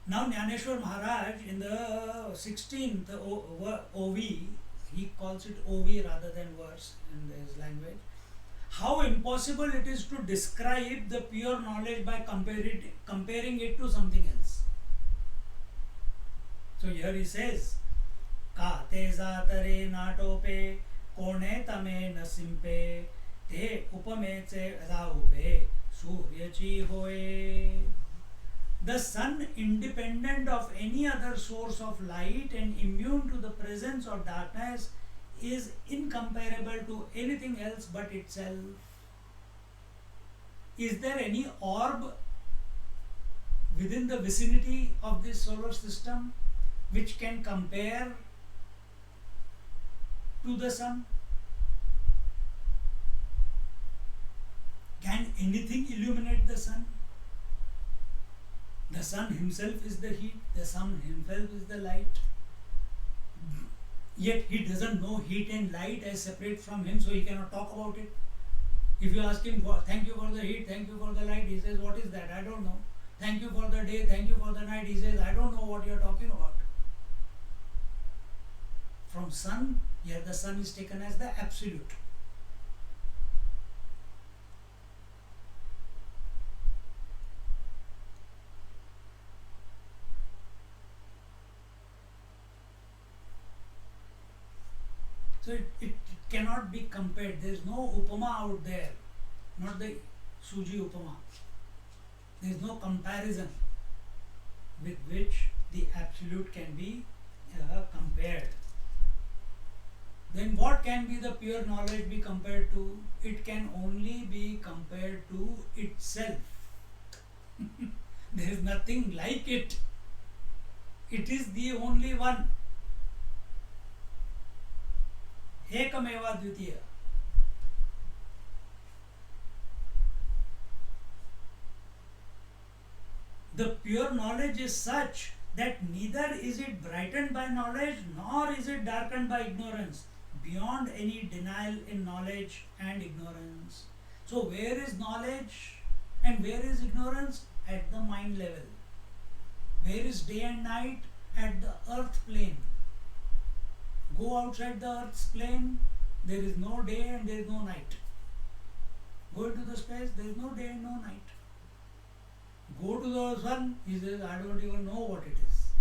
Now Jnaneshwar Maharaj in the 16th OV, he calls it OV rather than verse in his language, how impossible it is to describe the pure knowledge by comparing it to something else. So here he says, Ka te zatare natope kone tame nasimpe te upame che raube suryachi hoye. The sun, independent of any other source of light and immune to the presence of darkness, is incomparable to anything else but itself. Is there any orb within the vicinity of this solar system which can compare to the sun? Can anything illuminate the sun? The sun himself is the heat, the sun himself is the light. Yet he doesn't know heat and light as separate from him, so he cannot talk about it. If you ask him, thank you for the heat, thank you for the light, he says, what is that? I don't know. Thank you for the day, thank you for the night, he says, I don't know what you are talking about. From sun, here the sun is taken as the absolute. So it cannot be compared. There is no upama out there, not the Suji upama. There is no comparison with which the absolute can be compared. Then what can be the pure knowledge be compared to? It can only be compared to itself. There is nothing like it. It is the only one. Ekameva Dvitiya. The pure knowledge is such that neither is it brightened by knowledge nor is it darkened by ignorance, beyond any denial in knowledge and ignorance. So where is knowledge and where is ignorance? At the mind level. Where is day and night? At the earth plane. Go outside the earth's plane, there is no day and there is no night. Go into the space, there is no day and no night. Go to the sun, he says, I don't even know what it is.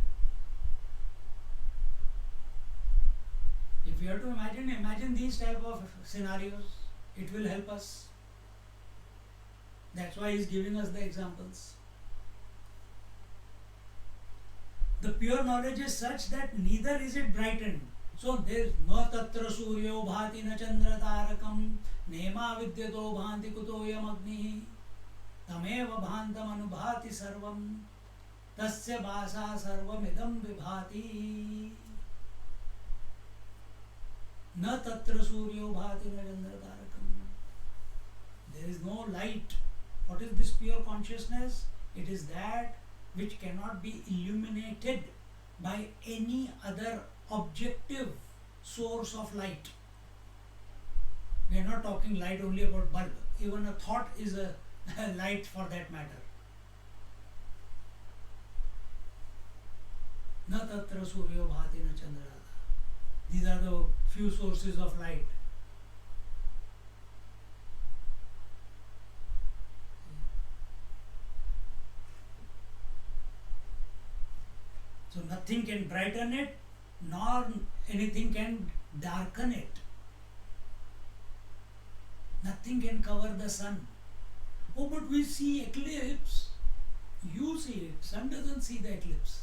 If you have to imagine these type of scenarios, it will help us. That's why he is giving us the examples. The pure knowledge is such that neither is it brightened. So there is no tatra suryo bhati na chandra tarakam nema vidyato bhanti kutoyam agni tameva bhantam anubhati sarvam tasya basa sarvam idam vibhati na tatra suryo bhati na chandra tarakam. There is no light. What is this pure consciousness? It is that which cannot be illuminated by any other objective source of light. We are not talking light only about bulb. Even a thought is a light for that matter. Na tatra suryo bhati na chandra. These are the few sources of light. So nothing can brighten it, nor anything can darken it. Nothing can cover the sun. Oh, but we see eclipse. You see it. Sun doesn't see the eclipse.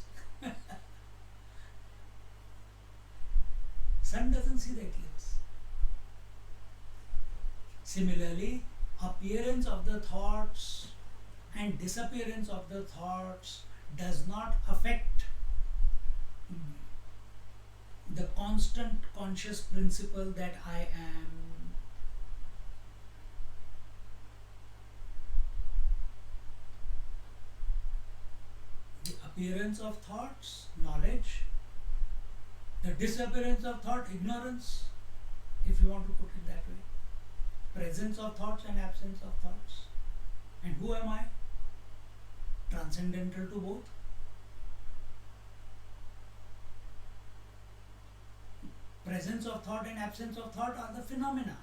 Sun doesn't see the eclipse. Similarly, appearance of the thoughts and disappearance of the thoughts does not affect the constant conscious principle that I am. appearance of thoughts, knowledge. The disappearance of thought, ignorance, if you want to put it that way. Presence of thoughts and absence of thoughts. And who am I? Transcendental to both. Presence of thought and absence of thought are the phenomena.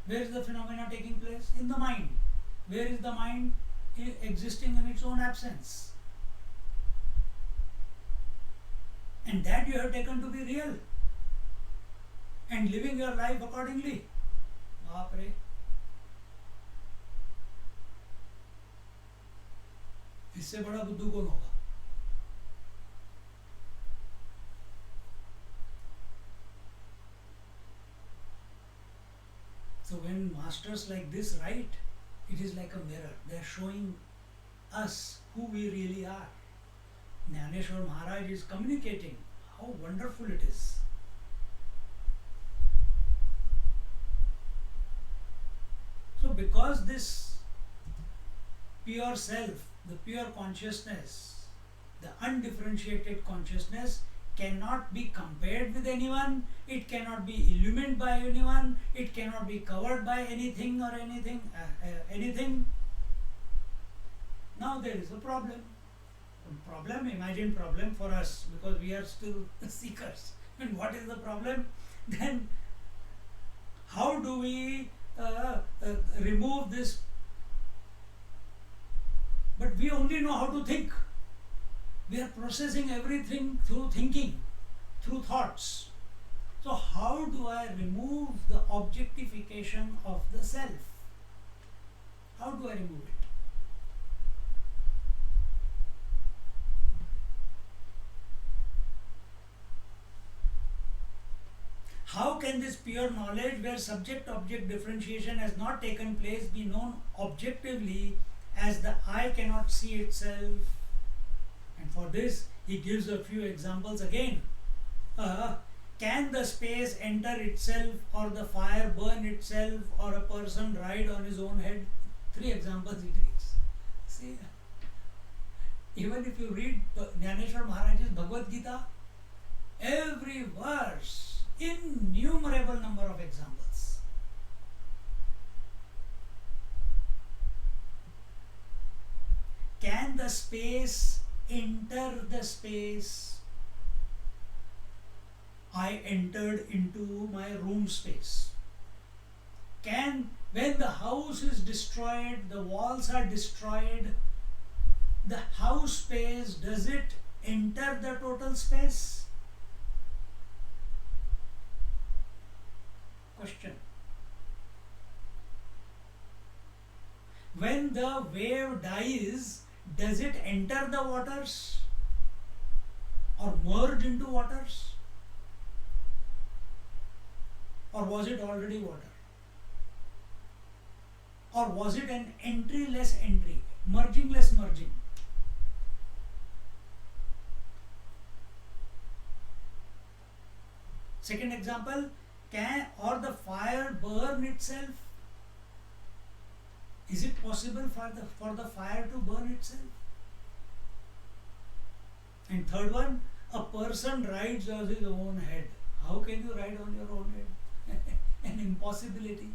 Where is the phenomena taking place? In the mind. Where is the mind existing in its own absence? And that you have taken to be real. And living your life accordingly. Baap re. इससे बड़ा बुद्धू कौन होगा? So when masters like this write, it is like a mirror. They are showing us who we really are. Jnaneshwar Maharaj is communicating how wonderful it is. So because this pure self, the pure consciousness, the undifferentiated consciousness cannot be compared with anyone, it cannot be illumined by anyone, it cannot be covered by anything or anything. Now there is a problem. Imagined problem for us, because we are still seekers. And what is the problem? Then how do we remove this? But we only know how to think. We are processing everything through thinking, through thoughts. So how do I remove the objectification of the self? How do I remove it? How can this pure knowledge, where subject-object differentiation has not taken place, be known objectively, as the eye cannot see itself? And for this, he gives a few examples again. Can the space enter itself, or the fire burn itself, or a person ride on his own head? 3 examples he takes. See, even if you read Jnaneshwar Maharaj's Bhagavad Gita, every verse, innumerable number of examples. Can the space enter the space? I entered into my room space. When the house is destroyed, the walls are destroyed, the house space, does it enter the total space? Question. When the wave dies, does it enter the waters or merge into waters? Or was it already water? Or was it an entry-less entry, merging-less merging? Second example, can the fire burn itself? Is it possible for the fire to burn itself? And third one, a person rides on his own head. How can you ride on your own head? An impossibility.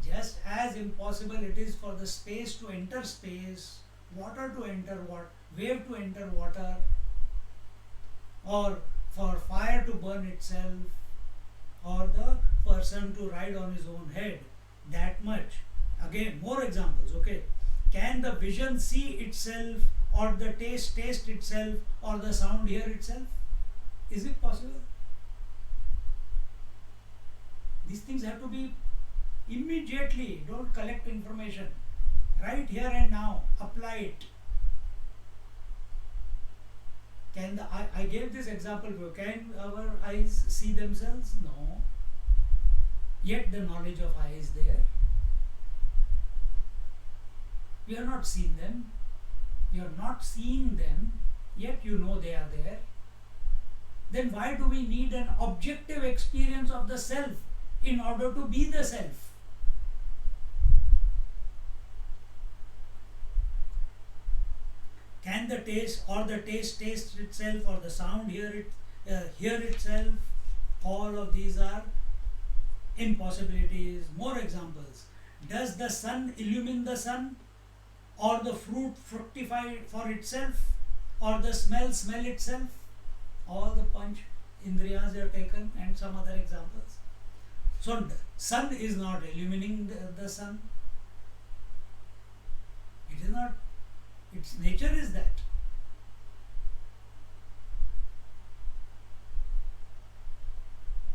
Just as impossible it is for the space to enter space, water to enter water, wave to enter water, or for fire to burn itself, or the person to ride on his own head. That much. Again, more examples, okay. Can the vision see itself, or the taste itself, or the sound hear itself? Is it possible? These things have to be immediately. Don't collect information. Right here and now, apply it. I gave this example. Can our eyes see themselves? No. Yet the knowledge of eye is there. We are not seeing them. You are not seeing them, yet you know they are there. Then why do we need an objective experience of the self in order to be the self? and the taste, or the taste tastes itself, or the sound hear itself. All of these are impossibilities. More examples. Does the sun illumine the sun, or the fruit fructify for itself, or the smell itself? All the panch indriyas are taken, and some other examples. So sun is not illumining the sun. It is not. Its nature is that.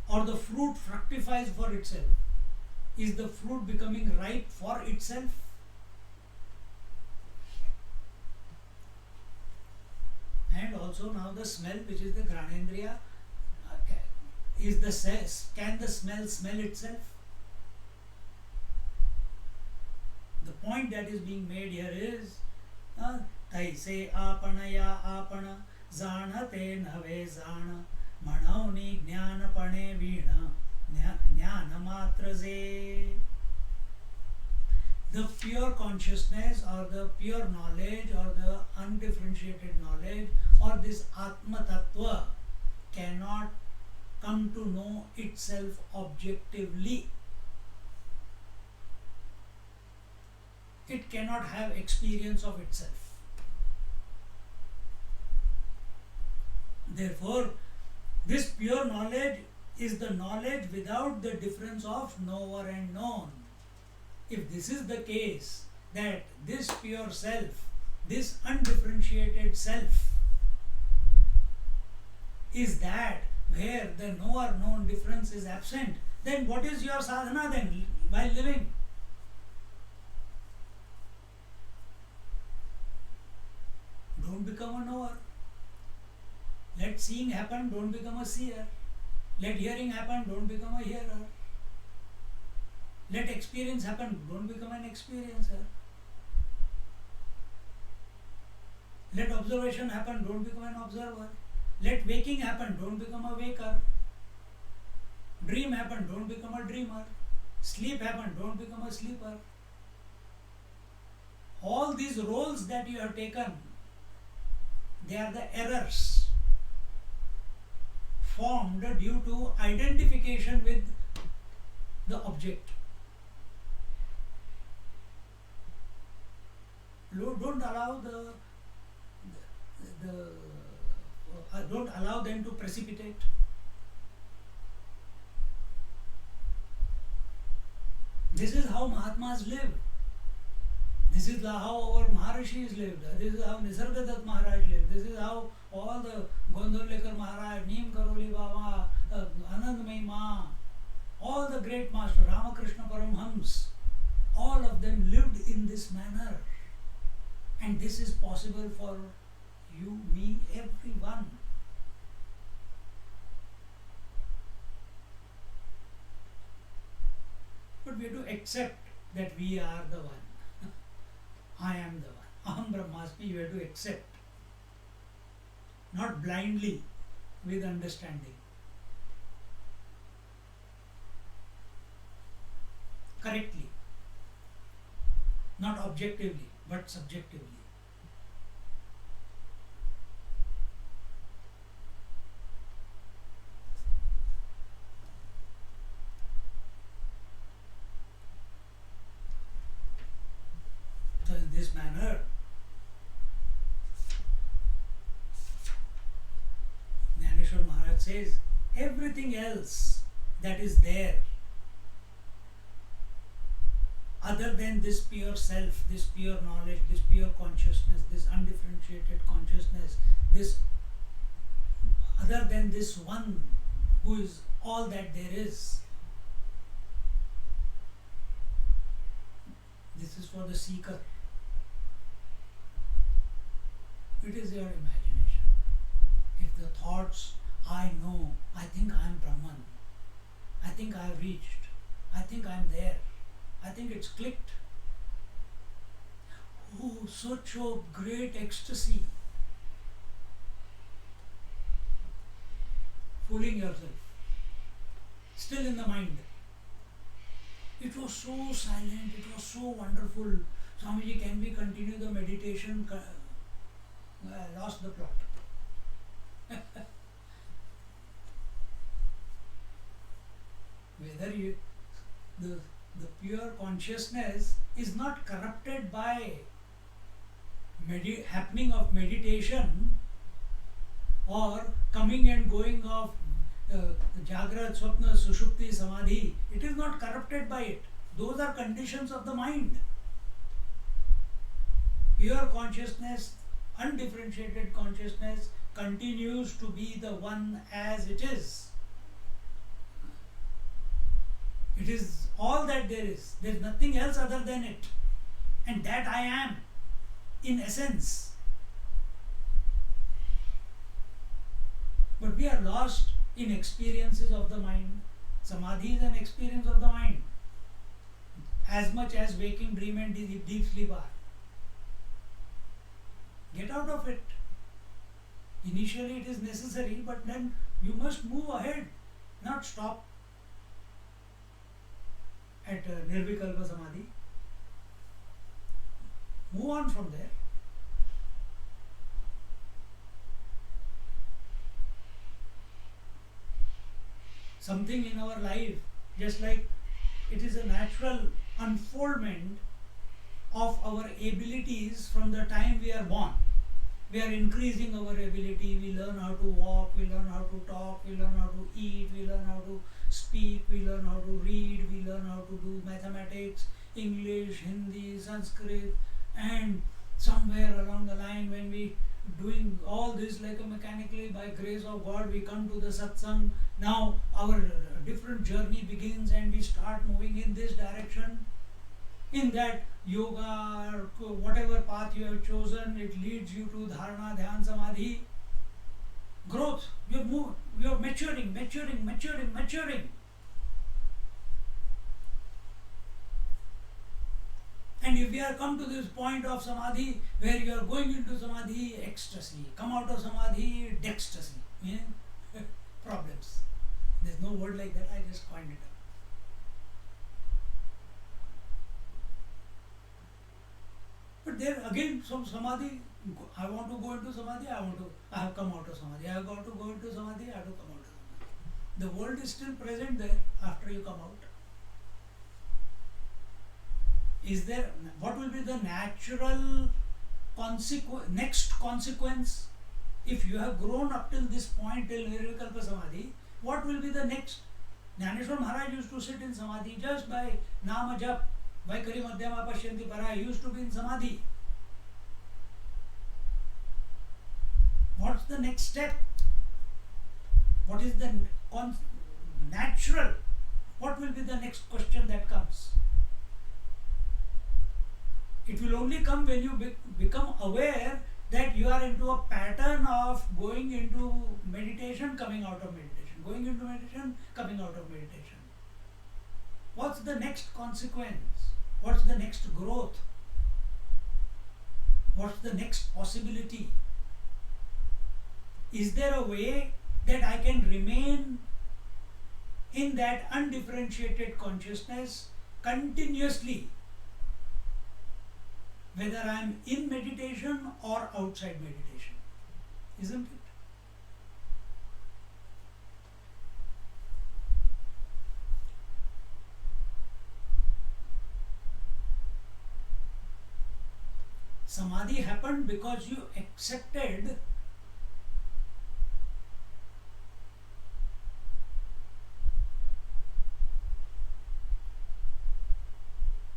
Or the fruit fructifies for itself. Is the fruit becoming ripe for itself? And also now the smell, which is the Granendriya, can the smell itself? The point that is being made here is Taise apana apana zanate nave zana manauni jnana pane veena jnana matraze. The pure consciousness, or the pure knowledge, or the undifferentiated knowledge, or this Atma Tattva cannot come to know itself objectively. It cannot have experience of itself. Therefore, this pure knowledge is the knowledge without the difference of knower and known. If this is the case, that this pure self, this undifferentiated self, is that where the knower-known difference is absent, then what is your sadhana then while living? Don't become a knower. Let seeing happen, don't become a seer. Let hearing happen, don't become a hearer. Let experience happen, don't become an experiencer. Let observation happen, don't become an observer. Let waking happen, don't become a waker. Dream happen, don't become a dreamer. Sleep happen, don't become a sleeper. All these roles that you have taken, they are the errors formed due to identification with the object. Don't allow don't allow them to precipitate. This is how Mahatmas live. This is how our Maharishis lived. This is how Nisargadatta Maharaj lived. This is how all the Gondolekar Maharaj, Neem Karoli Baba, Anandamayi Ma, all the great masters, Ramakrishna Paramhams, all of them lived in this manner. And this is possible for you, me, everyone. But we have to accept that we are the one. I am the one. Aham Brahmasmi, you have to accept. Not blindly, with understanding. Correctly. Not objectively, but subjectively. So in this manner, Jnaneshwar Maharaj says, everything else that is there, other than this pure self, this pure knowledge, this pure consciousness, this undifferentiated consciousness, this other than this one who is all that there is, this is for the seeker. It is your imagination. If the thoughts, I know, I think I am Brahman, I think I have reached, I think I am there, I think it's clicked. Oh, such a great ecstasy. Fooling yourself. Still in the mind. It was so silent, it was so wonderful. Swamiji, can we continue the meditation? I lost the plot. Whether you, the pure consciousness is not corrupted by happening of meditation or coming and going of Jagrat, Swapna, Sushupti, Samadhi. It is not corrupted by it. Those are conditions of the mind. Pure consciousness, undifferentiated consciousness continues to be the one as it is. It is all that there is. There is nothing else other than it. And that I am, in essence. But we are lost in experiences of the mind. Samadhi is an experience of the mind, as much as waking dream and deep sleep are. Get out of it. Initially it is necessary, but then you must move ahead, not stop at Nirvikalpa Samadhi. Move on from there. Something in our life, just like it is a natural unfoldment of our abilities from the time we are born. We are increasing our ability, we learn how to walk, we learn how to talk, we learn how to eat, we learn how to speak, we learn how to read, we learn how to do mathematics, English, Hindi, Sanskrit, and somewhere along the line when we doing all this like a mechanically, by grace of God we come to the satsang. Now our different journey begins and we start moving in this direction. In that yoga or whatever path you have chosen, it leads you to dharana, dhyan, samadhi. Growth, you are maturing. And if we are come to this point of samadhi where you are going into samadhi, ecstasy, come out of samadhi, dextasy, problems. There's no word like that, I just coined it up. But there again, some samadhi, I want to go into samadhi, I have come out of samadhi, I have got to go into samadhi, I have to come out of samadhi. The world is still present there after you come out. Is there, what will be the natural next consequence? If you have grown up till this point, till Nirvikalpa Samadhi, what will be the next? Jnaneshwar Maharaj used to sit in samadhi just by Nama Jap. Vaikari Madhyama Pashyanti Para used to be in samadhi. What's the next step? What is the natural? What will be the next question that comes? It will only come when you become aware that you are into a pattern of going into meditation, coming out of meditation, going into meditation, coming out of meditation. What's the next consequence? What's the next growth? What's the next possibility? Is there a way that I can remain in that undifferentiated consciousness continuously, whether I am in meditation or outside meditation? Isn't it? Samadhi happened because you accepted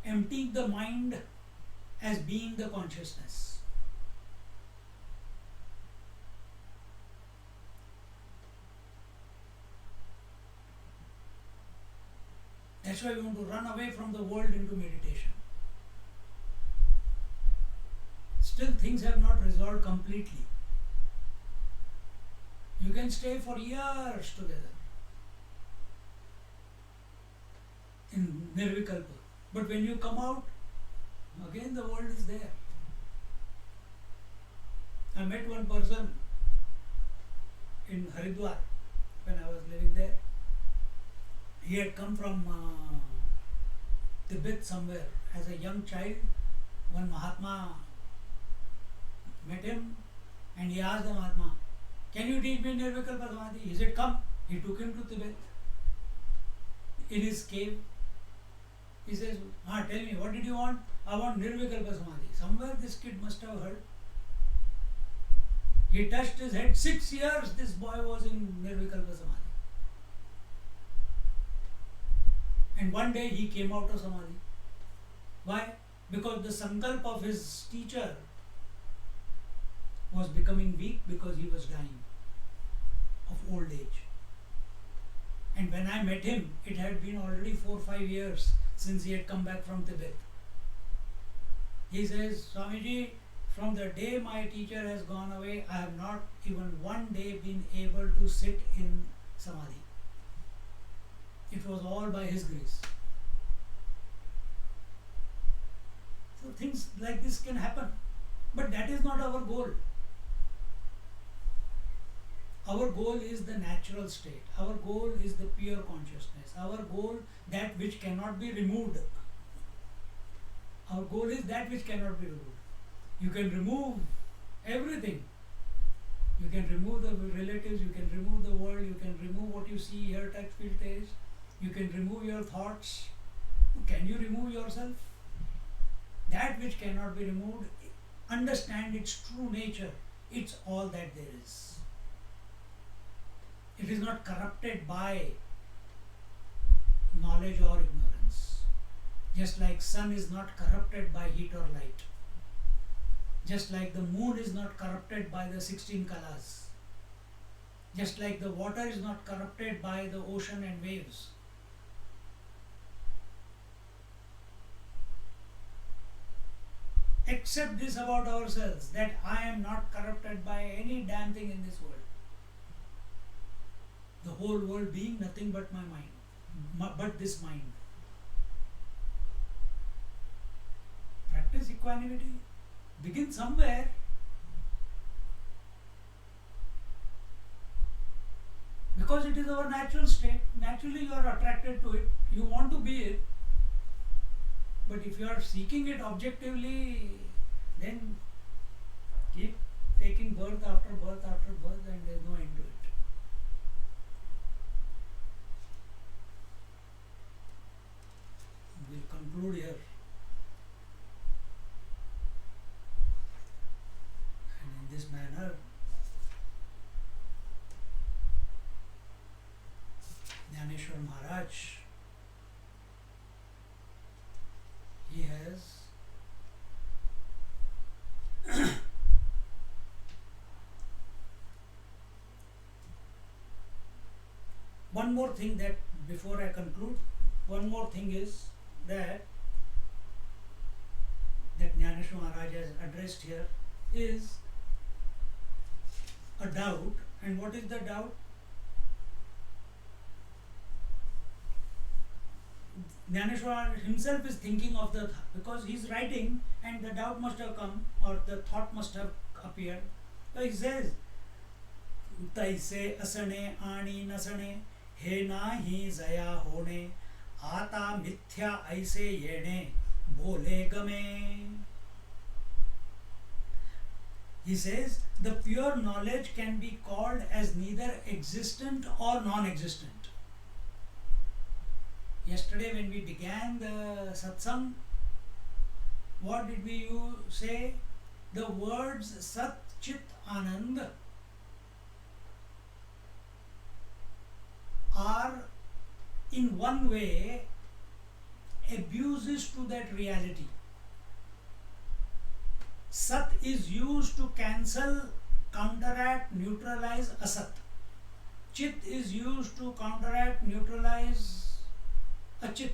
emptying the mind as being the consciousness. That's why we want to run away from the world into meditation. Still things have not resolved completely. You can stay for years together in Nirvikalpa, but when you come out, again the world is there. I met one person in Haridwar when I was living there. He had come from Tibet somewhere as a young child. One Mahatma met him And he asked the Mahatma, can you teach me Nirvikalpa Samadhi? He said, come. He took him to Tibet. In his cave, he says, tell me, what did you want? I want Nirvikalpa Samadhi. Somewhere this kid must have heard. He touched his head. 6 years this boy was in Nirvikalpa Samadhi. And one day he came out of Samadhi. Why? Because the sankalp of his teacher was becoming weak because he was dying of old age. And when I met him, it had been already 4 or 5 years since he had come back from Tibet. He says, Swamiji, from the day my teacher has gone away, I have not even one day been able to sit in Samadhi. It was all by his grace. So things like this can happen. But that is not our goal. Our goal is the natural state. Our goal is the pure consciousness. Our goal, that which cannot be removed. Our goal is that which cannot be removed. You can remove everything. You can remove the relatives, you can remove the world, you can remove what you see, hear, touch, feel, taste. You can remove your thoughts. Can you remove yourself? That which cannot be removed, understand its true nature. It's all that there is. It is not corrupted by knowledge or ignorance. Just like sun is not corrupted by heat or light. Just like the moon is not corrupted by the 16 colors. Just like the water is not corrupted by the ocean and waves. Accept this about ourselves, that I am not corrupted by any damn thing in this world. The whole world being nothing but my mind, but this mind. Practice equanimity. Begin somewhere. Because it is our natural state. Naturally you are attracted to it. You want to be it. But if you are seeking it objectively, then keep taking birth after birth after birth, and there is no end to it. We will conclude here. And in this manner, Jnaneshwar Maharaj, he has one more thing that before I conclude, one more thing is that Jnaneshwar Maharaj has addressed here is a doubt. And what is the doubt? Jnaneshwar himself is thinking of because he is writing and the doubt must have come or the thought must have appeared. So he says, Taise asane ani nasane he nahi zaya hone आता मिथ्या ऐसे येणे बोले गमे. He says the pure knowledge can be called as neither existent or non-existent. Yesterday when we began the satsang, what did we say? The words Sat Chit Anand are in one way abuses to that reality. Sat is used to cancel, counteract, neutralize Asat. Chit is used to counteract, neutralize Achit.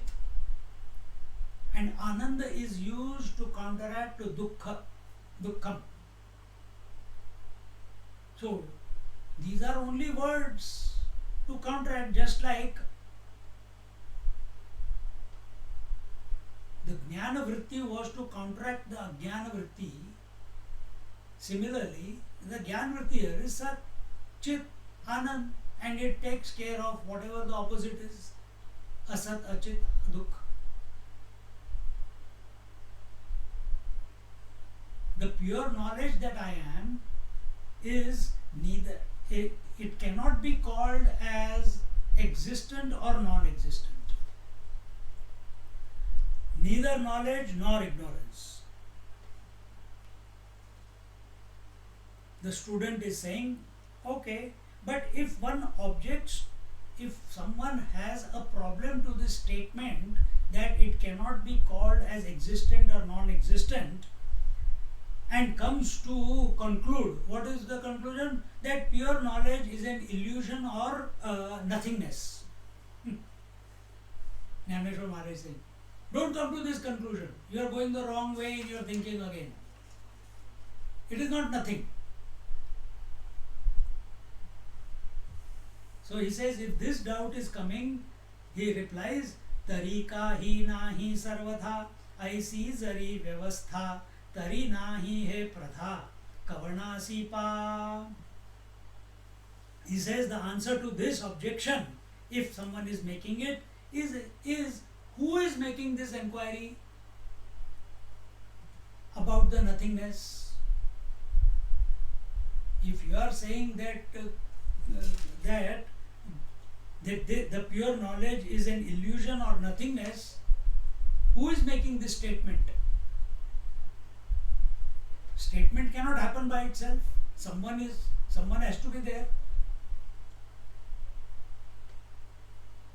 And Ananda is used to counteract Dukkham. So, these are only words to counteract, just like the Jnana Vritti was to counteract the Ajnana Vritti. Similarly, the Jnana Vritti here is Sat, Chit, Anand, and it takes care of whatever the opposite is, Asat, Achit, Dukh. The pure knowledge that I am is neither, it cannot be called as existent or non-existent. Neither knowledge nor ignorance. The student is saying, okay, but if one objects, if someone has a problem to this statement that it cannot be called as existent or non-existent, and comes to conclude, what is the conclusion? That pure knowledge is an illusion or nothingness. Jnaneshwar Maharaj is saying, don't come to this conclusion. You are going the wrong way in your thinking again. It is not nothing. So he says, if this doubt is coming, he replies, Tarika hi nahi sarvatha, aisi zari vyavastha, tari nahi he pratha, kavarna sipa. He says the answer to this objection, if someone is making it, is who is making this inquiry about the nothingness? If you are saying that the pure knowledge is an illusion or nothingness, who is making this statement? Statement cannot happen by itself. Someone has to be there.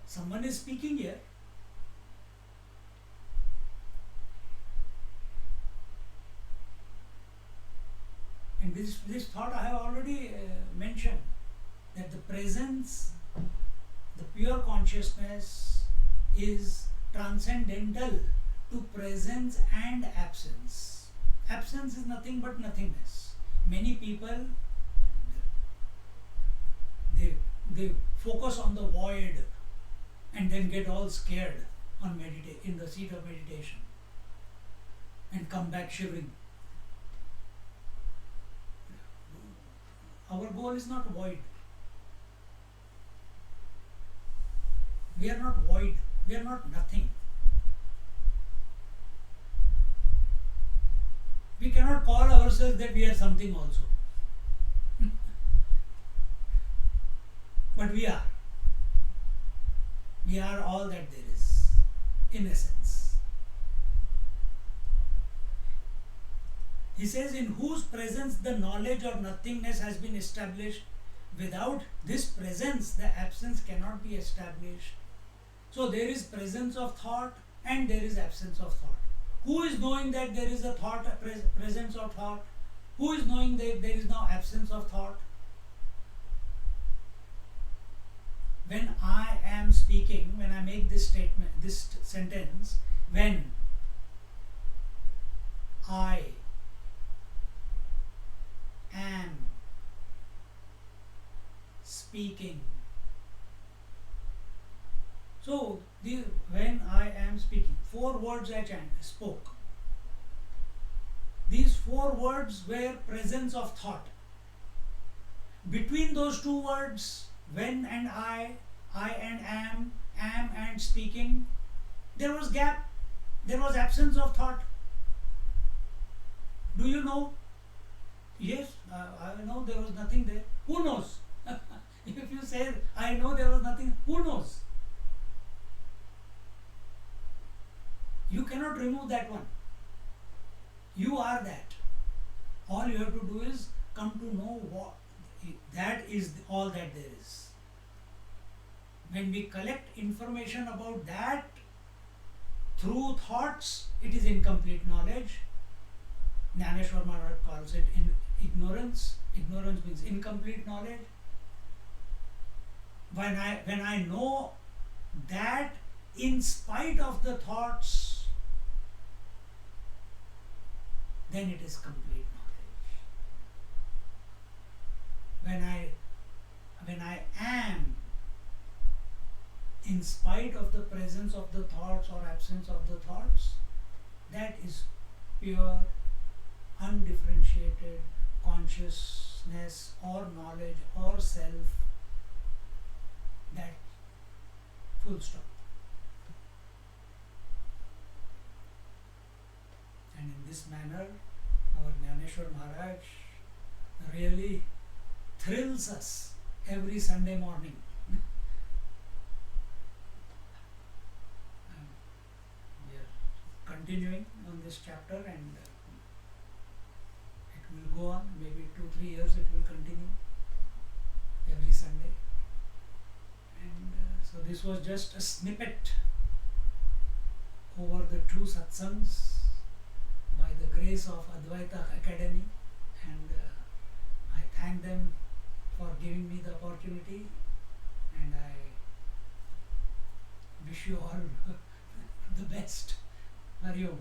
Someone is speaking here. And this thought I have already mentioned, that the presence, the pure consciousness is transcendental to presence and absence. Absence is nothing but nothingness. Many people, they focus on the void and then get all scared on in the seat of meditation and come back shivering. Our goal is not void. We are not void. We are not nothing. We cannot call ourselves that we are something also. But we are. We are all that there is, in essence. He says, in whose presence the knowledge or nothingness has been established. Without this presence, the absence cannot be established. So there is presence of thought and there is absence of thought. Who is knowing that there is a thought, presence of thought? Who is knowing that there is now absence of thought? When I am speaking, when I make this statement, this sentence, when I am speaking. So, when I am speaking, 4 words I spoke. These 4 words were presence of thought. Between those 2 words, when and I and am and speaking, there was gap, there was absence of thought. Do you know? Yes, I know there was nothing there. Who knows? If you say, I know there was nothing, who knows? You cannot remove that one. You are that. All you have to do is come to know what that is, all that there is. When we collect information about that through thoughts, it is incomplete knowledge. Jnaneshwar Maharaj calls it ignorance. Ignorance means incomplete knowledge. When I know that in spite of the thoughts, then it is complete knowledge. When I am in spite of the presence of the thoughts or absence of the thoughts, that is pure, undifferentiated consciousness or knowledge or self. That full stop. And in this manner, our Jnaneshwar Maharaj really thrills us every Sunday morning. We are continuing on this chapter, and it will go on. Maybe 2-3 years it will continue every Sunday. And so this was just a snippet over the true satsangs by the grace of Advaita Academy, and I thank them for giving me the opportunity, and I wish you all the best. Hari Om.